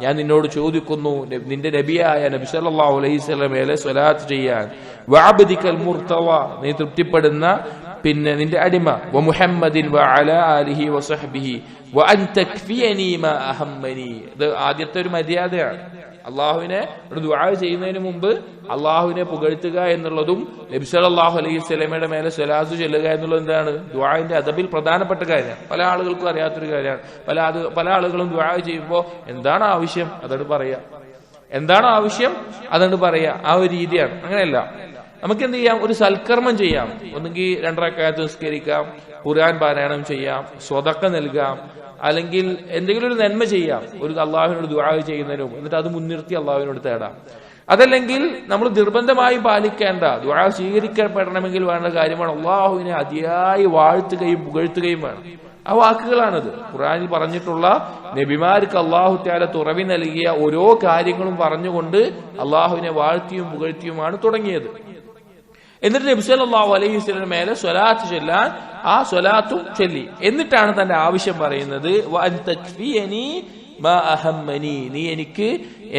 Speaker 1: ഞാൻ നിന്നോട് ചോദിക്കുന്നു നിന്റെ നബിയായ നബി സല്ലല്ലാഹു അലൈഹി വസല്ലമയെ സ്വലാത്ത് ചെയ്യാൻ, വഅബ്ദിക്കൽ മുർതവ, നീ തൃപ്തിപ്പെടുന്ന പിന്നെ നിന്റെ അടിമ, വ മുഹമ്മദിൻ വ അലാ ആലിഹി വസഹ്ബിഹി വ അൻ തക്ഫിയനി മാ അഹമ്മനി. ഇത് ആദ്യത്തെ ഒരു മര്യാദയാണ്. അള്ളാഹുവിനെ ഒരു ദുആ ചെയ്യുന്നതിന് മുമ്പ് അള്ളാഹുവിനെ പുകഴ്ത്തുക എന്നുള്ളതും നബി സല്ലല്ലാഹു അലൈഹി വസല്ലമയുടെ മേലെ സ്വലാത്ത് ചൊല്ലുക എന്നുള്ളത് എന്താണ്, ദുആന്റെ അദബിൽ പ്രധാനപ്പെട്ട കാര്യമാണ്. പല ആളുകൾക്കും അറിയാത്തൊരു കാര്യമാണ്. പല ആളുകളും ദുആ ചെയ്യുമ്പോൾ എന്താണ് ആവശ്യം അതോട് പറയാ, എന്താണ് ആവശ്യം അതുകൊണ്ട് പറയാ, ആ ഒരു രീതിയാണ്. അങ്ങനെയല്ല, നമുക്ക് എന്ത് ചെയ്യാം, ഒരു സൽക്കർമ്മം ചെയ്യാം. ഒന്നുകിൽ 2 റക്അത്ത് നിസ്കരിക്കാം, ഖുർആൻ പാരായണം ചെയ്യാം, സ്വതക്ക നൽകാം, അല്ലെങ്കിൽ എന്തെങ്കിലും ഒരു നന്മ ചെയ്യാം ഒരു അള്ളാഹുവിനോട് ദുആ ചെയ്യുന്നതിനും, എന്നിട്ട് അത് മുൻനിർത്തി അള്ളാഹുവിനോട് തേടാം. അതല്ലെങ്കിൽ നമ്മൾ നിർബന്ധമായി പാലിക്കേണ്ട, ദുആ സ്വീകരിക്കപ്പെടണമെങ്കിൽ വേണ്ട കാര്യമാണ് അള്ളാഹുവിനെ അതിയായി വാഴ്ത്തുകയും പുകഴ്ത്തുകയും വേണം. ആ വാക്കുകളാണത്. ഖുർആനിൽ പറഞ്ഞിട്ടുള്ള നബിമാർക്ക് അള്ളാഹു തആല തുറവി നൽകിയ ഓരോ കാര്യങ്ങളും പറഞ്ഞുകൊണ്ട് അള്ളാഹുവിനെ വാഴ്ത്തിയും പുകഴ്ത്തിയുമാണ് തുടങ്ങിയത്. എന്നിട്ട് നബി സല്ലല്ലാഹു അലൈഹി വസല്ലം മേലെ സ്വലാത്ത് ചൊല്ലാൻ ആ സ്വലാത്തും ചൊല്ലി, എന്നിട്ടാണ് തന്റെ ആവശ്യം പറയുന്നത്, വ അൻ തക്ഫിയനി മാ അഹമ്മനി, നീ എനിക്ക്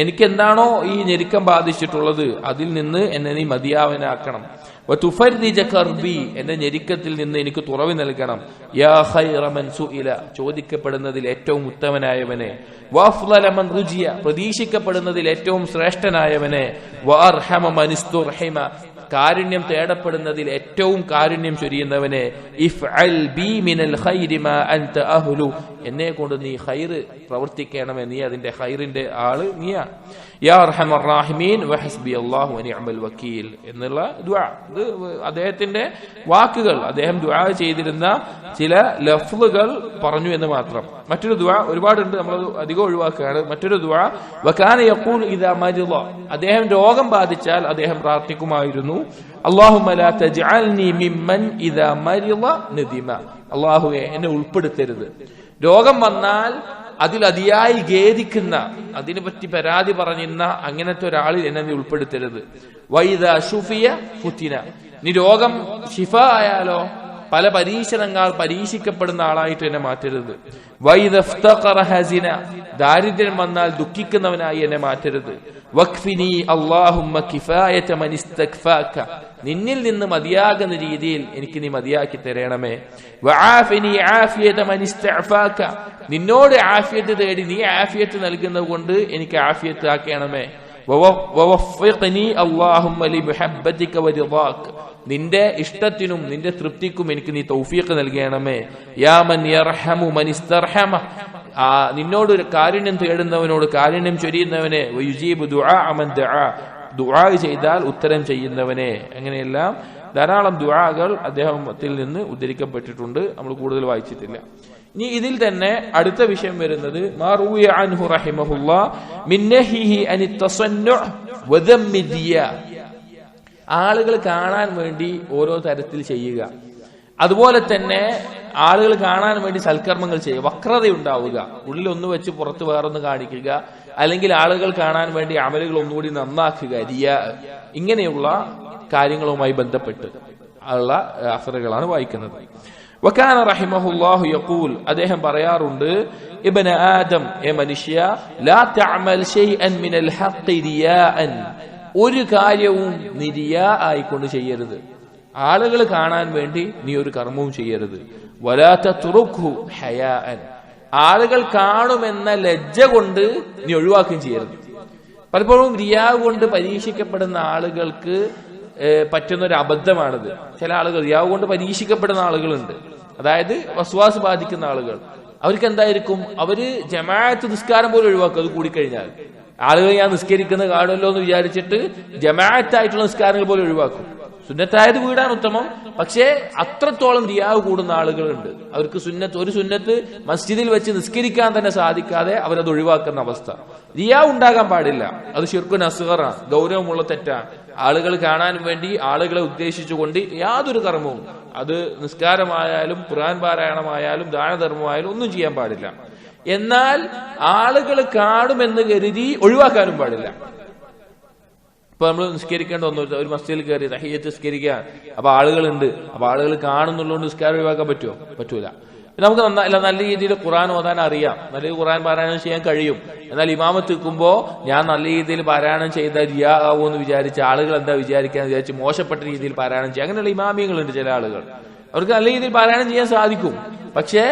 Speaker 1: എനിക്കെന്താണോ ഈ ഞെരുക്കം ബാധിച്ചിട്ടുള്ളത് അതിൽ നിന്ന് എന്നെ നീ മതിയാവനാക്കണം. വതുഫർരിജ കർബി, എന്റെ ഞെരുക്കത്തിൽ നിന്ന് എനിക്ക് തുറവി നൽകണം. യാ ഖൈറ മൻ സുഇല, ചോദിക്കപ്പെടുന്നതിൽ ഏറ്റവും ഉത്തമനായവനെ. വഅഫ്ളല മൻ റുജിയ, പ്രതീക്ഷിക്കപ്പെടുന്നതിൽ ഏറ്റവും ശ്രേഷ്ഠനായവനെ. വഅർഹമ മൻ ഇസ്തുർഹിമ, കാരുണ്യം തേടപ്പെടുന്നതിൽ ഏറ്റവും കാരുണ്യം ചൊരിയുന്നവനെ. ഇഫ്അൽ ബി മിനൽ ഖൈരി മാ അൻത അഹ്ലു, എന്നെ കൊണ്ട് നീ ഖൈറ് പ്രവർത്തിക്കണമേ, നീ അതിന്റെ ഖൈറിന്റെ ആള് നീയാണ്. യാ അർഹമർ റഹീമീൻ വഹസ്ബി അല്ലാഹു വനിഅമൽ വക്കീൽ എന്നുള്ള ദുആ. ഇത് അദ്ദേഹത്തിന്റെ വാക്കുകൾ, അദ്ദേഹം ദുആ ചെയ്തിരുന്ന ചില ലഫ്ളുകൾ പറഞ്ഞു എന്ന് മാത്രം. മറ്റൊരു ദുആ ഒരുപാടുണ്ട്, നമ്മൾ അധികം ഒഴിവാക്കുകയാണ്. മറ്റൊരു ദുആ വകാന യഖൂൽ ഇദാ മരിള, അദ്ദേഹം രോഗം ബാധിച്ചാൽ അദ്ദേഹം പ്രാർത്ഥിക്കുമായിരുന്നു, അല്ലാഹുമ്മ ലാ തജ്അൽനി മിമ്മൻ ഇദാ മരിള നദിമ, അല്ലാഹുവേ എന്നെ ഉൾപ്പെടുത്തരുത്, രോഗം വന്നാൽ അതിൽ അതിയായി ഖേദിക്കുന്ന, അതിനെപ്പറ്റി പരാതി പറഞ്ഞിരുന്ന അങ്ങനത്തെ ഒരാളിൽ എന്നെ നീ ഉൾപ്പെടുത്തരുത്. വൈദാ ശുഫിയ ഫുതിന, നീ രോഗം ശിഫ ആയാലോ പല പരീക്ഷിക്കപ്പെടുന്ന ആളായിട്ട് എന്നെ മാറ്റരുത്. വൈദഫ്തഖറ ഹസിന, ദാരിദ്ര്യം വന്നാൽ ദുഃഖിക്കുന്നവനായി എന്നെ മാറ്റരുത്. വഖ്ഫിനി അല്ലാഹുമ്മ കിഫായത മൻ ഇസ്തഗ്ഫാക, നിന്നിൽ നിന്ന് മതിയാകുന്ന രീതിയിൽ എനിക്ക് നീ മതിയാക്കി തരണമേ. വആഫിനി ആഫിയത മൻ ഇസ്തഅഫാക, നിന്നോട് ആഫിയത്ത് തേടി നീ ആഫിയത്ത് നൽകുന്നത് കൊണ്ട് എനിക്ക് ആഫിയത്ത് ആക്കണമേ. വവഫ്ഫിഖ്നി അല്ലാഹുമ്മ ലിമുഹബ്ബതിക വറിദാക, നിന്റെ ഇഷ്ടത്തിനും നിന്റെ തൃപ്തിക്കും എനിക്ക് നീ തൗഫീഖ് നൽകണമേ. യാ മൻ യർഹമു മൻ ഇസ്തർഹമ, നിന്നോട് കാരുണ്യം തേടുന്നവനോട് കാരുണ്യം ചൊരിയുന്നവനെ. വയുജീബു ദുആ മൻ ദആ, ദുആ ചെയ്താൽ ഉത്തരം ചെയ്യുന്നവനെ. അങ്ങനെയെല്ലാം ധാരാളം ദുആകൾ അദ്ദേഹത്തിൽ നിന്ന് ഉദ്ധരിക്കപ്പെട്ടിട്ടുണ്ട്, നമ്മൾ കൂടുതൽ വായിച്ചിട്ടില്ല. ഇനി ഇതിൽ തന്നെ അടുത്ത വിഷയം വരുന്നത് മാ റൂയ അൻഹു റഹിമഹുല്ലാഹ് മിൻ നഹിഹി അനി തസന്നു വദമ്മി ദിയ, ആളുകൾ കാണാൻ വേണ്ടി ഓരോ തരത്തിൽ ചെയ്യുക, അതുപോലെ തന്നെ ആളുകൾ കാണാൻ വേണ്ടി സൽക്കർമ്മങ്ങൾ ചെയ്യുക, വക്രതയുണ്ടാവുക, ഉള്ളിൽ ഒന്ന് വെച്ച് പുറത്ത് വേറൊന്ന് കാണിക്കുക, അല്ലെങ്കിൽ ആളുകൾ കാണാൻ വേണ്ടി അമലുകൾ ഒന്നുകൂടി നന്നാക്കുക, റിയാ, ഇങ്ങനെയുള്ള കാര്യങ്ങളുമായി ബന്ധപ്പെട്ട് ഉള്ള അസറുകളാണ് വായിക്കുന്നത്. വകാന റഹിമഹുല്ലാഹു യഖൂൽ, അദ്ദേഹം പറയാറുണ്ട്, ഇബ്ന ആദം, എ മനുഷ്യ, ലാ തഅമൽ ശൈഅൻ മിനൽ ഹഖ് റിയാഅൻ, ഒരു കാര്യവും നീ റിയാ ആയിക്കൊണ്ട് ചെയ്യരുത്, ആളുകൾ കാണാൻ വേണ്ടി നീ ഒരു കർമ്മവും ചെയ്യരുത്. വലാ തത്റുഖു ഹയാഅൻ, ആളുകൾ കാണുമെന്ന ലജ്ജ കൊണ്ട് നീ ഒഴിവാക്കുകയും ചെയ്യരുത്. പലപ്പോഴും റിയാ കൊണ്ട് പരീക്ഷിക്കപ്പെടുന്ന ആളുകൾക്ക് പറ്റുന്ന ഒരു അബദ്ധമാണിത്. ചില ആളുകൾ റിയാ കൊണ്ട് പരീക്ഷിക്കപ്പെടുന്ന ആളുകളുണ്ട്, അതായത് വസ്വാസ് ബാധിക്കുന്ന ആളുകൾ. അവർക്ക് എന്തായിരിക്കും, അവര് ജമാഅത്ത് നിസ്കാരം പോലും ഒഴിവാക്കും. അത് കൂടിക്കഴിഞ്ഞാൽ ആളുകൾ ഞാൻ നിസ്കരിക്കുന്ന കാണുമല്ലോ എന്ന് വിചാരിച്ചിട്ട് ജമാഅത്തായിട്ടുള്ള നിസ്കാരങ്ങൾ പോലും ഒഴിവാക്കും. സുന്നത്തായത് വീടാണ് ഉത്തമം, പക്ഷേ അത്രത്തോളം റിയാവ് കൂടുന്ന ആളുകളുണ്ട്. അവർക്ക് ഒരു സുന്നത്ത് മസ്ജിദിൽ വെച്ച് നിസ്കരിക്കാൻ തന്നെ സാധിക്കാതെ അവരത് ഒഴിവാക്കുന്ന അവസ്ഥ. റിയാവ് ഉണ്ടാകാൻ പാടില്ല, അത് ശിർക്കുൻ അസ്ഗറാണ്, ഗൗരവമുള്ള തെറ്റാണ്. ആളുകൾ കാണാൻ വേണ്ടി ആളുകളെ ഉദ്ദേശിച്ചുകൊണ്ട് യാതൊരു കർമ്മവും, അത് നിസ്കാരമായാലും ഖുർആൻ പാരായണമായാലും ദാനധർമ്മമായാലും ഒന്നും ചെയ്യാൻ പാടില്ല. എന്നാൽ ആളുകൾ കാണുമെന്ന് കരുതി ഒഴിവാക്കാനും പാടില്ല. ഇപ്പൊ നമ്മൾ നിസ്കരിക്കേണ്ട ഒന്നും, ഒരു മസ്ജിദിൽ കയറി തഹിയ്യത്ത് നിസ്കരിക്കുക, അപ്പൊ ആളുകളുണ്ട്, അപ്പൊ ആളുകൾ കാണുന്നുള്ളതുകൊണ്ട് നിസ്കാരം ഒഴിവാക്കാൻ പറ്റുമോ? പറ്റൂല. നമുക്ക് നല്ല രീതിയിൽ ഖുർആൻ ഓതാൻ അറിയാം, നല്ല ഖുർആൻ പാരായണം ചെയ്യാൻ കഴിയും. എന്നാൽ ഇമാമത്ത് നിൽക്കുമ്പോ ഞാൻ നല്ല രീതിയിൽ പാരായണം ചെയ്താൽ റിയാ ആവുമെന്ന് വിചാരിച്ച് ആളുകൾ എന്താ വിചാരിക്കാന്ന് വിചാരിച്ച് മോശപ്പെട്ട രീതിയിൽ പാരായണം ചെയ്യുക. അങ്ങനെയുള്ള ഇമാമിയങ്ങളുണ്ട് ചില ആളുകൾ, അവർക്ക് നല്ല രീതിയിൽ പാരായണം ചെയ്യാൻ സാധിക്കും, പക്ഷേ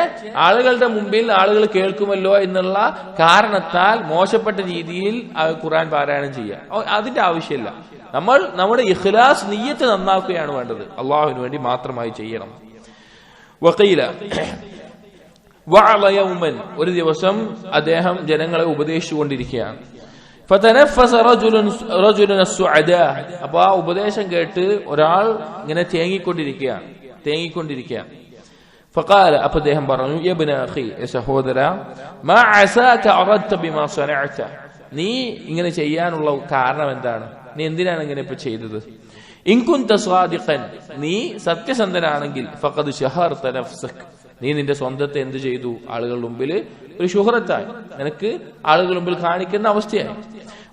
Speaker 1: ആളുകളുടെ മുമ്പിൽ ആളുകൾ കേൾക്കുമല്ലോ എന്നുള്ള കാരണത്താൽ മോശപ്പെട്ട രീതിയിൽ ഖുർആൻ പാരായണം ചെയ്യുക. അതിന്റെ ആവശ്യമില്ല. നമ്മൾ നമ്മുടെ ഇഖ്ലാസ് നിയ്യത്ത് നന്നാക്കുകയാണ് വേണ്ടത്, അള്ളാഹുവിന് വേണ്ടി മാത്രമായി ചെയ്യണം. വഖീല വഅല യൗമൻ, ഒരു ദിവസം അദ്ദേഹം ജനങ്ങളെ ഉപദേശിച്ചുകൊണ്ടിരിക്കുകയാണ്. ഫതനഫസ റജുലുൻ അസ്സുഅദാ, അപ്പോൾ ആ ഉപദേശം കേട്ട് ഒരാൾ ഇങ്ങനെ തേങ്ങിക്കൊണ്ടിരിക്കുകയാണ്. ഫഖാല, അപ്പോൾ അദ്ദേഹം പറഞ്ഞു, യബ്ന അഖി, സഹോദര, മാ അസാക അറദ്ത ബിമാ സനഅത, നീ ഇങ്ങനെ ചെയ്യാനുള്ള കാരണം എന്താണ്? നീ എന്തിനാണ് ഇങ്ങനെ ഇപ്പൊ ചെയ്തത്? ഇൻ കുൻത സാദിഖൻ, നീ സത്യസന്ധനാണെങ്കിൽ ഫഖദ് ശഹർത നഫ്സക, നീ നിന്റെ സ്വന്തത്തെ എന്ത് ചെയ്തു? ആളുകളുടെ മുമ്പിൽ ഒരു ശുഹ്റത്തായി, നിനക്ക് ആളുകളുടെ മുമ്പിൽ കാണിക്കുന്ന അവസ്ഥയായി.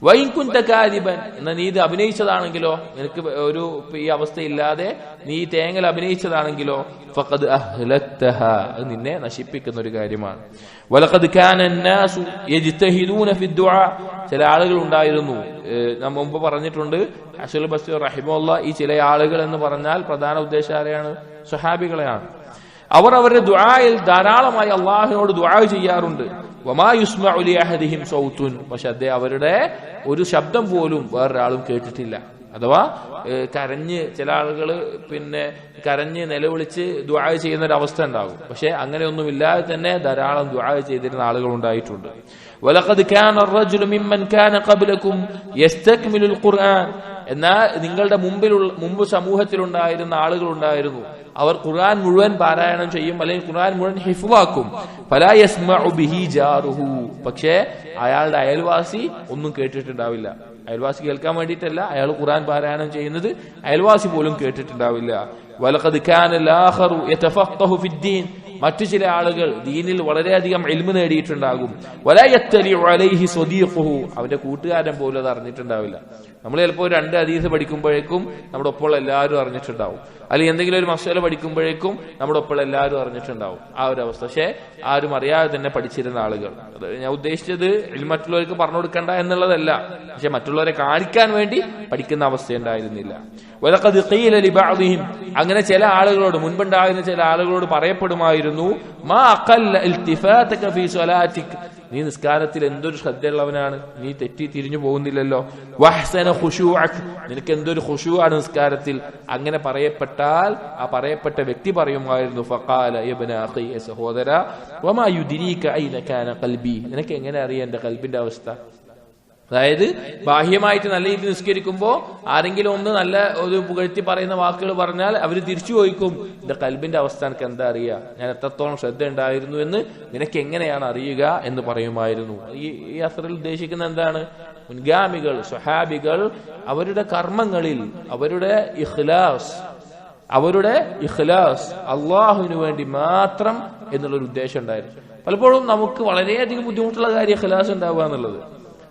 Speaker 1: വൈൻ കുന്ത കാദിബൻ, എന്നാൽ നീ ഇത് അഭിനയിച്ചതാണെങ്കിലോ, നിനക്ക് ഒരു ഈ അവസ്ഥയില്ലാതെ നീ തേങ്ങൽ അഭിനയിച്ചതാണെങ്കിലോ, ഫഖദ് അഹ്ലക്തഹ, അത് നിന്നെ നശിപ്പിക്കുന്ന ഒരു കാര്യമാണ്. വലഖദ് കാന അന്നാസു യജ്തഹിദൂന ഫി ദുആ, ചില ആളുകൾ ഉണ്ടായിരുന്നു, നാം മുമ്പ് പറഞ്ഞിട്ടുണ്ട്. ഹസൻ ബസ്രി റഹിമഹുല്ലാഹ് ഈ ചില ആളുകൾ എന്ന് പറഞ്ഞാൽ പ്രധാന ഉദ്ദേശം ആരെയാണ്? സ്വഹാബികളെയാണ്. അവർ അവരുടെ ദുആയിൽ ധാരാളമായി അള്ളാഹുവിനോട് ദുആ ചെയ്യാറുണ്ട്. വമാ യുസ്മഉ ലി അഹദിഹിം സൗത്തുൻ, പക്ഷെ അവരുടെ ഒരു ശബ്ദം പോലും വേറൊരാളും കേട്ടിട്ടില്ല. അഥവാ കരഞ്ഞ് ചില ആളുകൾ കരഞ്ഞ് നിലവിളിച്ച് ദുആ ചെയ്യുന്ന ഒരു അവസ്ഥ ഉണ്ടാകും. പക്ഷെ അങ്ങനെയൊന്നുമില്ലാതെ തന്നെ ധാരാളം ദുആ ചെയ്തിരുന്ന ആളുകൾ ഉണ്ടായിട്ടുണ്ട്. വലഖദ് കാന അർറജുലു മിമ്മൻ കാന ഖബ്ലകും യസ്തക്മിലുൽ ഖുർആൻ, എന്നാൽ നിങ്ങളുടെ മുമ്പ് സമൂഹത്തിലുണ്ടായിരുന്ന ആളുകൾ ഉണ്ടായിരുന്നു, അവർ ഖുർആൻ മുഴുവൻ പാരായണം ചെയ്യും, അല്ലെങ്കിൽ ഖുർആൻ മുഴുവൻ ഹിഫ്ളാക്കും. ഫലാ യസ്മഉ ബിഹി ജാറുഹു, പക്ഷേ അയാളുടെ അയൽവാസി ഒന്നും കേട്ടിട്ടുണ്ടാവില്ല. അയൽവാസി കേൾക്കാൻ വേണ്ടിയിട്ടല്ല, അയാൾ ഖുർആൻ പാരായണം ചെയ്യുന്നത് അയൽവാസി പോലും കേട്ടിട്ടുണ്ടാവില്ല. വലഖദ് കാന അൽ-ആഖറു യതഫഖഹു ഫിദ്ദീൻ, മറ്റു ചില ആളുകൾ ദീനിൽ വളരെയധികം ഇൽമു നേടിയിട്ടുണ്ടാകും. വലാ യത്തലിഉ അലൈഹി സ്വദീഖുഹു, അവന്റെ കൂട്ടുകാരൻ പോലും അത് അറിഞ്ഞിട്ടുണ്ടാവില്ല. നമ്മൾ ചിലപ്പോൾ 2 ഹദീസ് പഠിക്കുമ്പോഴേക്കും നമ്മുടെ ഒപ്പം എല്ലാവരും അറിഞ്ഞിട്ടുണ്ടാവും, അല്ലെങ്കിൽ എന്തെങ്കിലും ഒരു മസ്അല പഠിക്കുമ്പോഴേക്കും നമ്മുടെ ഒപ്പം എല്ലാവരും അറിഞ്ഞിട്ടുണ്ടാവും. ആ ഒരു അവസ്ഥ. പക്ഷെ ആരും അറിയാതെ തന്നെ പഠിച്ചിരുന്ന ആളുകൾ. ഞാൻ ഉദ്ദേശിച്ചത് മറ്റുള്ളവർക്ക് പറഞ്ഞു കൊടുക്കണ്ട എന്നുള്ളതല്ല, പക്ഷെ മറ്റുള്ളവരെ കാണിക്കാൻ വേണ്ടി പഠിക്കുന്ന അവസ്ഥ ഉണ്ടായിരുന്നില്ല. വലഖദ് ഖീല ലിബഅദിഹിം, അങ്ങനെ ചില ആളുകളോട്, മുൻപുണ്ടായിരുന്ന ചില ആളുകളോട് പറയപ്പെടുമായിരുന്നു, മാ അഖല്ല ഇൽതിഫാതക ഫീ സ്വലാതിക്, നീ നിസ്കാരത്തിൽ എന്തൊരു ശ്രദ്ധയുള്ളവനാണ്, നീ തെറ്റി തിരിഞ്ഞു പോകുന്നില്ലല്ലോ. വഹ്സന ഖുശൂഅക്, നിനക്ക് എന്തൊരു ഖുശൂഅാണ് നിസ്കാരത്തിൽ. അങ്ങനെ പറയപ്പെട്ടാൽ ആ പറയപ്പെട്ട വ്യക്തി പറയുമായിരുന്നു, ഫഖാല ഇബ്ന അഖി, സഹോദര, വമാ യുദ്രീക ഐന കാന ഖൽബി, നിനക്ക് എങ്ങനെ അറിയാം എന്റെ ഖൽബിന്റെ അവസ്ഥ? അതായത് ബാഹ്യമായിട്ട് നല്ല രീതിയിൽ നിസ്കരിക്കുമ്പോൾ ആരെങ്കിലും ഒന്ന് നല്ല ഒരു പുകഴ്ത്തി പറയുന്ന വാക്കുകൾ പറഞ്ഞാൽ അവർ തിരിച്ചു ചോദിക്കും, എന്റെ കൽബിന്റെ അവസ്ഥ എനിക്ക് എന്താ അറിയുക, ഞാൻ എത്രത്തോളം ശ്രദ്ധ ഉണ്ടായിരുന്നു എന്ന് നിനക്ക് എങ്ങനെയാണ് അറിയുക എന്ന് പറയുമായിരുന്നു. ഈ അസറിൽ ഉദ്ദേശിക്കുന്ന എന്താണ്? മുൻഗാമികൾ, സ്വഹാബികൾ അവരുടെ കർമ്മങ്ങളിൽ അവരുടെ ഇഖ്ലാസ് അള്ളാഹുവിന് വേണ്ടി മാത്രം എന്നുള്ളൊരു ഉദ്ദേശം ഉണ്ടായിരുന്നു. പലപ്പോഴും നമുക്ക് വളരെയധികം ബുദ്ധിമുട്ടുള്ള കാര്യം ഇഖ്ലാസ് ഉണ്ടാവുക എന്നുള്ളത്.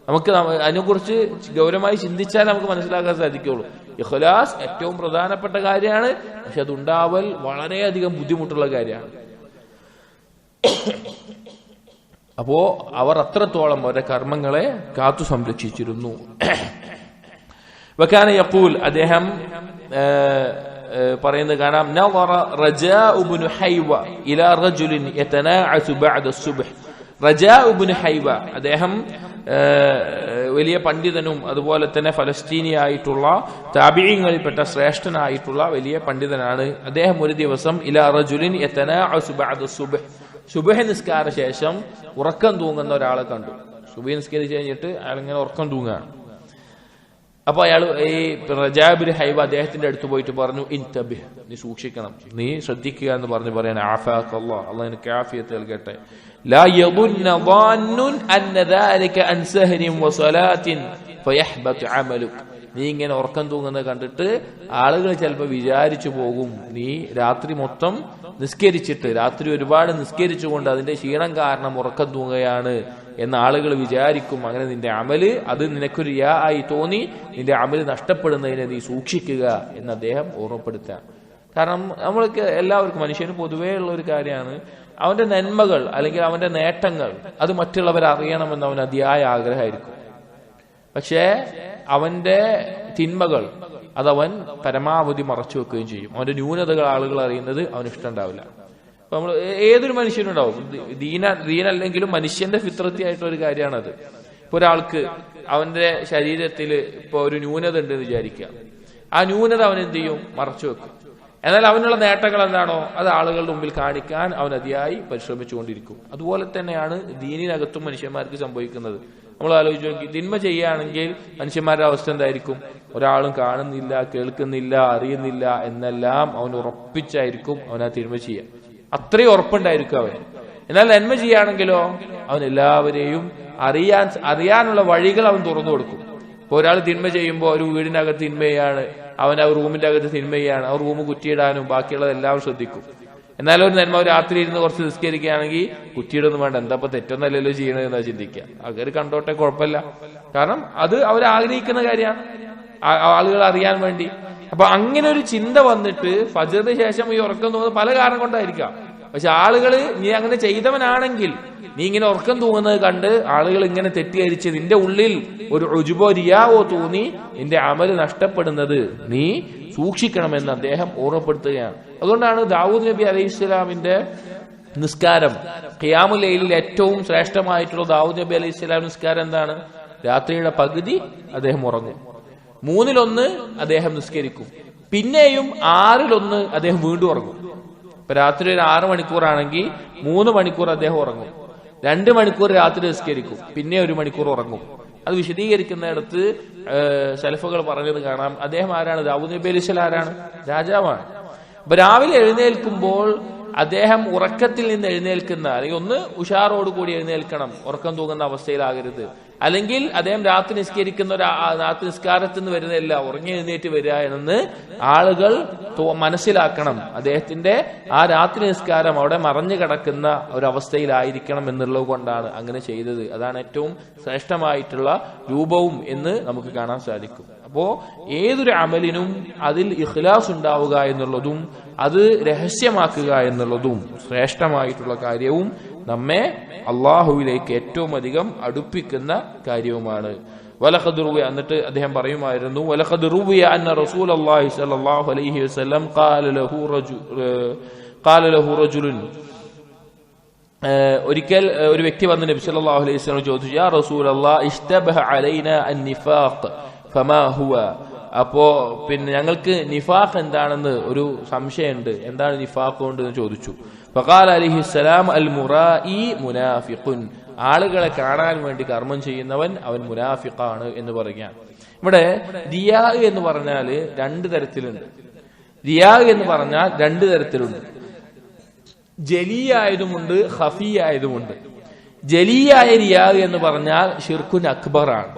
Speaker 1: നമുക്ക് അതിനെക്കുറിച്ച് ഗൗരവമായി ചിന്തിച്ചാൽ നമുക്ക് മനസ്സിലാക്കാൻ സാധിക്കുള്ളൂ. ഇഖ്ലാസ് ഏറ്റവും പ്രധാനപ്പെട്ട കാര്യമാണ്, പക്ഷെ അതുണ്ടാവൽ വളരെയധികം ബുദ്ധിമുട്ടുള്ള കാര്യമാണ്. അപ്പോ അവർ അത്രത്തോളം അവരുടെ കർമ്മങ്ങളെ കാത്തു സംരക്ഷിച്ചിരുന്നു. വകാന യഖൂൽ, അദ്ദേഹം പറയുന്നത് കാണാം, നവറ റജാഉ ഇബ്നു ഹൈവ ഇലാ റജുലിൻ യതനാഅസു ബഅദ അസ്സുബ്ഹ്. റജാഉ ഇബ്നു ഹൈവ, അദ്ദേഹം വലിയ പണ്ഡിതനും അതുപോലെ തന്നെ ഫലസ്തീനിയായിട്ടുള്ള താബിഈങ്ങളിൽപ്പെട്ട ശ്രേഷ്ഠനായിട്ടുള്ള വലിയ പണ്ഡിതനാണ്. അദ്ദേഹം ഒരു ദിവസം ഇലാ റജുലിൻ യതനാഅസു ബഅദ അസ്സുബ്ഹ്, സുബ്ഹ് നിസ്കാര ശേഷം ഉറക്കം തൂങ്ങുന്ന ഒരാളെ കണ്ടു. സുബ്ഹ് നിസ്കരിച്ച് കഴിഞ്ഞിട്ട് അയാൾ ഇങ്ങനെ ഉറക്കം തൂങ്ങുകയാണ്. അപ്പൊ അയാൾ ഈ റജാഉ ഇബ്നു ഹൈവ അദ്ദേഹത്തിന്റെ അടുത്ത് പോയിട്ട് പറഞ്ഞു, ഇൻതബിഹ്, നീ സൂക്ഷിക്കണം, നീ ശ്രദ്ധിക്കുക എന്ന് പറഞ്ഞു പറയാണ്, ആഫാക്കല്ലാഹ്, അല്ലാഹു നിനക്ക് ആഫിയത്ത് നൽകട്ടെ. لا يظن ظان أن ذلك عن سهر وصلاة فيحبط عملك. നീ ഇങ്ങനെ ഉറക്കം തൂങ്ങുന്നത് കണ്ടിട്ട് ആളുകൾ ചിലപ്പോൾ വിചാരിച്ചു പോകും, നീ രാത്രി മൊത്തം നിസ്കരിച്ചിട്ട്, രാത്രി ഒരുപാട് നിസ്കരിച്ചുകൊണ്ട് അതിന്റെ ക്ഷീണം കാരണം ഉറക്കം തൂങ്ങുകയാണ് എന്ന് ആളുകൾ വിചാരിക്കും. അങ്ങനെ നിന്റെ അമല് അത് നിനക്കൊരു യാ ആയി തോന്നി നിന്റെ അമല് നഷ്ടപ്പെടുന്നതിനെ നീ സൂക്ഷിക്കുക എന്ന് അദ്ദേഹം ഓർമ്മപ്പെടുത്താം. കാരണം നമ്മൾക്ക് എല്ലാവർക്കും, മനുഷ്യന് പൊതുവേ ഉള്ള ഒരു കാര്യമാണ്, അവന്റെ നന്മകൾ അല്ലെങ്കിൽ അവന്റെ നേട്ടങ്ങൾ അത് മറ്റുള്ളവർ അറിയണമെന്ന് അവന് അതിയായ ആഗ്രഹമായിരിക്കും. പക്ഷേ അവന്റെ തിന്മകൾ അതവൻ പരമാവധി മറച്ചു വെക്കുകയും ചെയ്യും. അവന്റെ ന്യൂനതകൾ ആളുകൾ അറിയുന്നത് അവന് ഇഷ്ടമുണ്ടാവില്ല. അപ്പൊ നമ്മൾ ഏതൊരു മനുഷ്യനുണ്ടാവും, ദീനല്ലെങ്കിലും മനുഷ്യന്റെ ഫിത്രത്തിയായിട്ടുള്ള ഒരു കാര്യമാണത്. ഇപ്പൊ ഒരാൾക്ക് അവന്റെ ശരീരത്തിൽ ഇപ്പൊ ഒരു ന്യൂനത ഉണ്ടെന്ന് വിചാരിക്കുക, ആ ന്യൂനത അവൻ എന്ത് ചെയ്യും? മറച്ചു വെക്കും. എന്നാൽ അവനുള്ള നേട്ടങ്ങൾ എന്താണോ അത് ആളുകളുടെ മുമ്പിൽ കാണിക്കാൻ അവൻ അതിയായി പരിശ്രമിച്ചുകൊണ്ടിരിക്കും. അതുപോലെ തന്നെയാണ് ദീനിനകത്തും മനുഷ്യന്മാർക്ക് സംഭവിക്കുന്നത്. നമ്മൾ ആലോചിച്ച് നോക്കി, തിന്മ ചെയ്യുകയാണെങ്കിൽ മനുഷ്യന്മാരുടെ അവസ്ഥ എന്തായിരിക്കും? ഒരാളും കാണുന്നില്ല, കേൾക്കുന്നില്ല, അറിയുന്നില്ല എന്നെല്ലാം അവൻ ഉറപ്പിച്ചായിരിക്കും അവൻ ആ തിന്മ ചെയ്യുക. അത്രയും ഉറപ്പുണ്ടായിരിക്കും അവൻ. എന്നാൽ നന്മ ചെയ്യുകയാണെങ്കിലോ അവൻ എല്ലാവരെയും അറിയാനുള്ള വഴികൾ അവൻ തുറന്നു കൊടുക്കും. ഇപ്പൊ ഒരാൾ തിന്മ ചെയ്യുമ്പോൾ ഒരു വീടിനകത്ത് തിന്മയാണ്, അവൻ ആ റൂമിന്റെ അകത്ത് തിന്മയാണ്, ആ റൂം കുറ്റിയിടാനും ബാക്കിയുള്ളതെല്ലാം ശ്രദ്ധിക്കും. എന്നാലും ഒരു നന്മ രാത്രി ഇരുന്ന് കുറച്ച് നിസ്കരിക്കുകയാണെങ്കിൽ കുറ്റിയിടൊന്നും വേണ്ട, എന്താ ഇപ്പൊ തെറ്റൊന്നല്ലല്ലോ ചെയ്യണത് എന്നാ ചിന്തിക്കുക. ആൾക്കാർ കണ്ടോട്ടെ, കുഴപ്പമില്ല. കാരണം അത് അവർ ആഗ്രഹിക്കുന്ന കാര്യമാണ്, ആളുകൾ അറിയാൻ വേണ്ടി. അപ്പൊ അങ്ങനെ ഒരു ചിന്ത വന്നിട്ട് ഫജ്റിന് ശേഷം ഈ ഉറക്കം തൂങ്ങുന്നത് പല കാരണം കൊണ്ടായിരിക്കാം. പക്ഷെ ആളുകൾ നീ അങ്ങനെ ചെയ്തവനാണെങ്കിൽ നീ ഇങ്ങനെ ഉറക്കം തൂങ്ങുന്നത് കണ്ട് ആളുകൾ ഇങ്ങനെ തെറ്റിദ്ധരിച്ച് നിന്റെ ഉള്ളിൽ ഒരു ഉജുബോ റിയാവോ തോന്നി നിന്റെ അമല് നഷ്ടപ്പെടുന്നത് നീ സൂക്ഷിക്കണമെന്ന് അദ്ദേഹം ഓർമ്മപ്പെടുത്തുകയാണ്. അതുകൊണ്ടാണ് ദാവൂദ് നബി അലൈഹിസ്സലാമിന്റെ നിസ്കാരം, ഖിയാമുൽ ലൈലിൽ ഏറ്റവും ശ്രേഷ്ഠമായിട്ടുള്ള ദാവൂദ് നബി അലൈഹിസ്സലാം നിസ്കാരം എന്താണ്? രാത്രിയുടെ പകുതി അദ്ദേഹം ഉറങ്ങും, 1/3 അദ്ദേഹം നിസ്കരിക്കും, പിന്നെയും 1/6 അദ്ദേഹം വീണ്ടും ഉറങ്ങും. ഇപ്പൊ രാത്രി ഒരു 6 മണിക്കൂറാണെങ്കിൽ 3 മണിക്കൂർ അദ്ദേഹം ഉറങ്ങും, 2 മണിക്കൂർ രാത്രി നിസ്കരിക്കും, പിന്നെ 1 മണിക്കൂർ ഉറങ്ങും. അത് വിശദീകരിക്കുന്നിടത്ത് സലഫുകൾ പറഞ്ഞത് കാണാം. അദ്ദേഹം ആരാണ്? ദാവൂദ് നബി അലൈഹിസ്സലാം ആരാണ്? രാജാവാണ്. അപ്പൊ രാവിലെ എഴുന്നേൽക്കുമ്പോൾ അദ്ദേഹം ഉറക്കത്തിൽ നിന്ന് എഴുന്നേൽക്കുന്ന, അല്ലെങ്കിൽ ഒന്ന് ഉഷാറോടുകൂടി എഴുന്നേൽക്കണം, ഉറക്കം തൂങ്ങുന്ന അവസ്ഥയിലാകരുത്. അല്ലെങ്കിൽ അദ്ദേഹം രാത്രി നിസ്കരിക്കുന്ന രാത്രി നിസ്കാരത്തിൽ നിന്ന് വരുന്നതല്ല, ഉറങ്ങി എഴുന്നേറ്റ് വരിക എന്ന് ആളുകൾ മനസ്സിലാക്കണം. അദ്ദേഹത്തിന്റെ ആ രാത്രി നിസ്കാരം അവിടെ മറഞ്ഞു കിടക്കുന്ന ഒരവസ്ഥയിലായിരിക്കണം എന്നുള്ളത് കൊണ്ടാണ് അങ്ങനെ ചെയ്തത്. അതാണ് ഏറ്റവും ശ്രേഷ്ഠമായിട്ടുള്ള രൂപവും എന്ന് നമുക്ക് കാണാൻ സാധിക്കും. അപ്പോ ഏതൊരു അമലിനും അതിൽ ഇഖ്ലാസ് ഉണ്ടാവുക എന്നുള്ളതും അത് രഹസ്യമാക്കുക എന്നുള്ളതും ശ്രേഷ്ഠമായിട്ടുള്ള കാര്യവും നമ്മെ അള്ളാഹുവിലേക്ക് ഏറ്റവും അധികം അടുപ്പിക്കുന്ന കാര്യവുമാണ്. വലഖദ് റുവിയ, എന്നിട്ട് അദ്ദേഹം പറയുമായിരുന്നു, വലഖദ് റുവിയ അന്ന റസൂലുള്ളാഹി സ്വല്ലല്ലാഹു അലൈഹി വസല്ലം ഖാല ലഹു റജുലുൻ, ഒരിക്കൽ ഒരു വ്യക്തി വന്ന് നബി സല്ലല്ലാഹു അലൈഹി വസല്ലം ചോദിച്ചു, യാ റസൂലല്ലാഹ് ഇഷ്തബഹ അലൈനാ അൻ-നിഫാഖ് ഫമാ ഹുവ. അപ്പോ പിന്നെ ഞങ്ങൾക്ക് നിഫാഖ് എന്താണെന്ന് ഒരു സംശയമുണ്ട്, എന്താണ് നിഫാഖ് കൊണ്ട് എന്ന് ചോദിച്ചു. ഫഖാല അലൈഹിസ്സലാം അൽ മുറാഇ മുനാഫിഖുൻ, ആളുകളെ കാണാൻ വേണ്ടി കർമ്മം ചെയ്യുന്നവൻ അവൻ മുനാഫിഖാണ് എന്ന് പറയുകയാണ്. ഇവിടെ റിയാ എന്ന് പറഞ്ഞാല് 2 തരത്തിലുണ്ട്. റിയാ എന്ന് പറഞ്ഞാൽ 2 തരത്തിലുണ്ട്. ജലിയായതുമുണ്ട്, ഖഫിയായതുമുണ്ട്. ജലിയായ റിയാ എന്ന് പറഞ്ഞാൽ ഷിർക്കുൻ അക്ബറാണ്.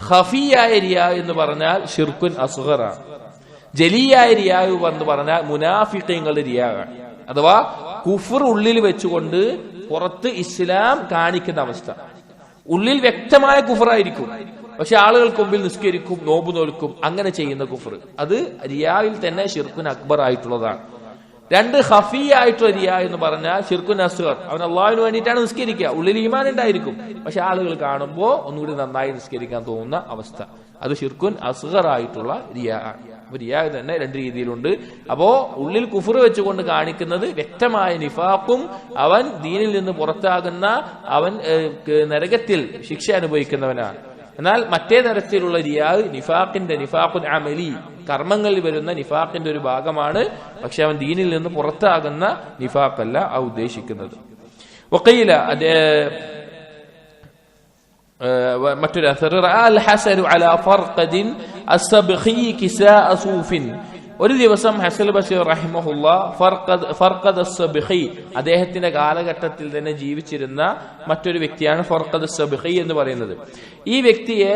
Speaker 1: ഖഫിയായ റിയാ എന്ന് പറഞ്ഞാൽ ഷിർക്കുൻ അസ്ഗറാണ്. ജലിയായ റിയാ എന്ന് പറഞ്ഞാൽ മുനാഫിഖീങ്ങളുടെ റിയാ ആണ്. അഥവാ കുഫർ ഉള്ളിൽ വെച്ചുകൊണ്ട് പുറത്ത് ഇസ്ലാം കാണിക്കുന്ന അവസ്ഥ. ഉള്ളിൽ വ്യക്തമായ കുഫറായിരിക്കും, പക്ഷെ ആളുകൾക്ക് മുമ്പിൽ നിസ്കരിക്കും, നോമ്പ് നോൽക്കും, അങ്ങനെ ചെയ്യുന്ന കുഫർ. അത് റിയായിൽ തന്നെ ഷിർക്കുൻ അക്ബർ ആയിട്ടുള്ളതാണ്. 2 ഖഫിയായിട്ടുള്ള റിയാ എന്ന് പറഞ്ഞാൽ ഷിർക്കുൻ അസ്ഗർ, അവൻ അള്ളാഹുവിന് വേണ്ടിയിട്ടാണ് നിസ്കരിക്കുക, ഉള്ളിൽ ഈമാൻ ഉണ്ടായിരിക്കും, പക്ഷെ ആളുകൾ കാണുമ്പോൾ ഒന്നുകൂടി നന്നായി നിസ്കരിക്കാൻ തോന്നുന്ന അവസ്ഥ. അത് ഷിർക്കുൻ അസ്ഗർ ആയിട്ടുള്ള റിയാ ആണ്. അപ്പൊ റിയാ തന്നെ 2 രീതിയിലുണ്ട്. അപ്പോ ഉള്ളിൽ കുഫർ വെച്ചുകൊണ്ട് കാണിക്കുന്നത് വ്യക്തമായ നിഫാഖും, അവൻ ദീനിൽ നിന്ന് പുറത്താകുന്ന, അവൻ നരകത്തിൽ ശിക്ഷ അനുഭവിക്കുന്നവനാണ്. എന്നാൽ മറ്റേ തരത്തിലുള്ള റിയാ നിഫാഖുൻ അമലി, കർമ്മങ്ങളിൽ വരുന്ന നിഫാഖിന്റെ ഒരു ഭാഗമാണ്, പക്ഷെ അവൻ ദീനിൽ നിന്ന് പുറത്താകുന്ന നിഫാഖല്ല ആ ഉദ്ദേശിക്കുന്നത്. വഖീല, മറ്റൊരു അസർ, അൽ ഹസനു അലാ ഫർഖദിൻ അസ്സബ്ഖി കിസാഅ സൂഫിൻ. ഒരു ദിവസം ഹസൻ ബശീർ റഹിമഹുല്ലാ ഫർഖദ് അസ്സബ്ഖി, അദ്ദേഹത്തിന്റെ കാലഘട്ടത്തിൽ തന്നെ ജീവിച്ചിരുന്ന മറ്റൊരു വ്യക്തിയാണ് ഫർഖദ് അസ്സബ്ഖി എന്ന് പറയുന്നത്. ഈ വ്യക്തിയെ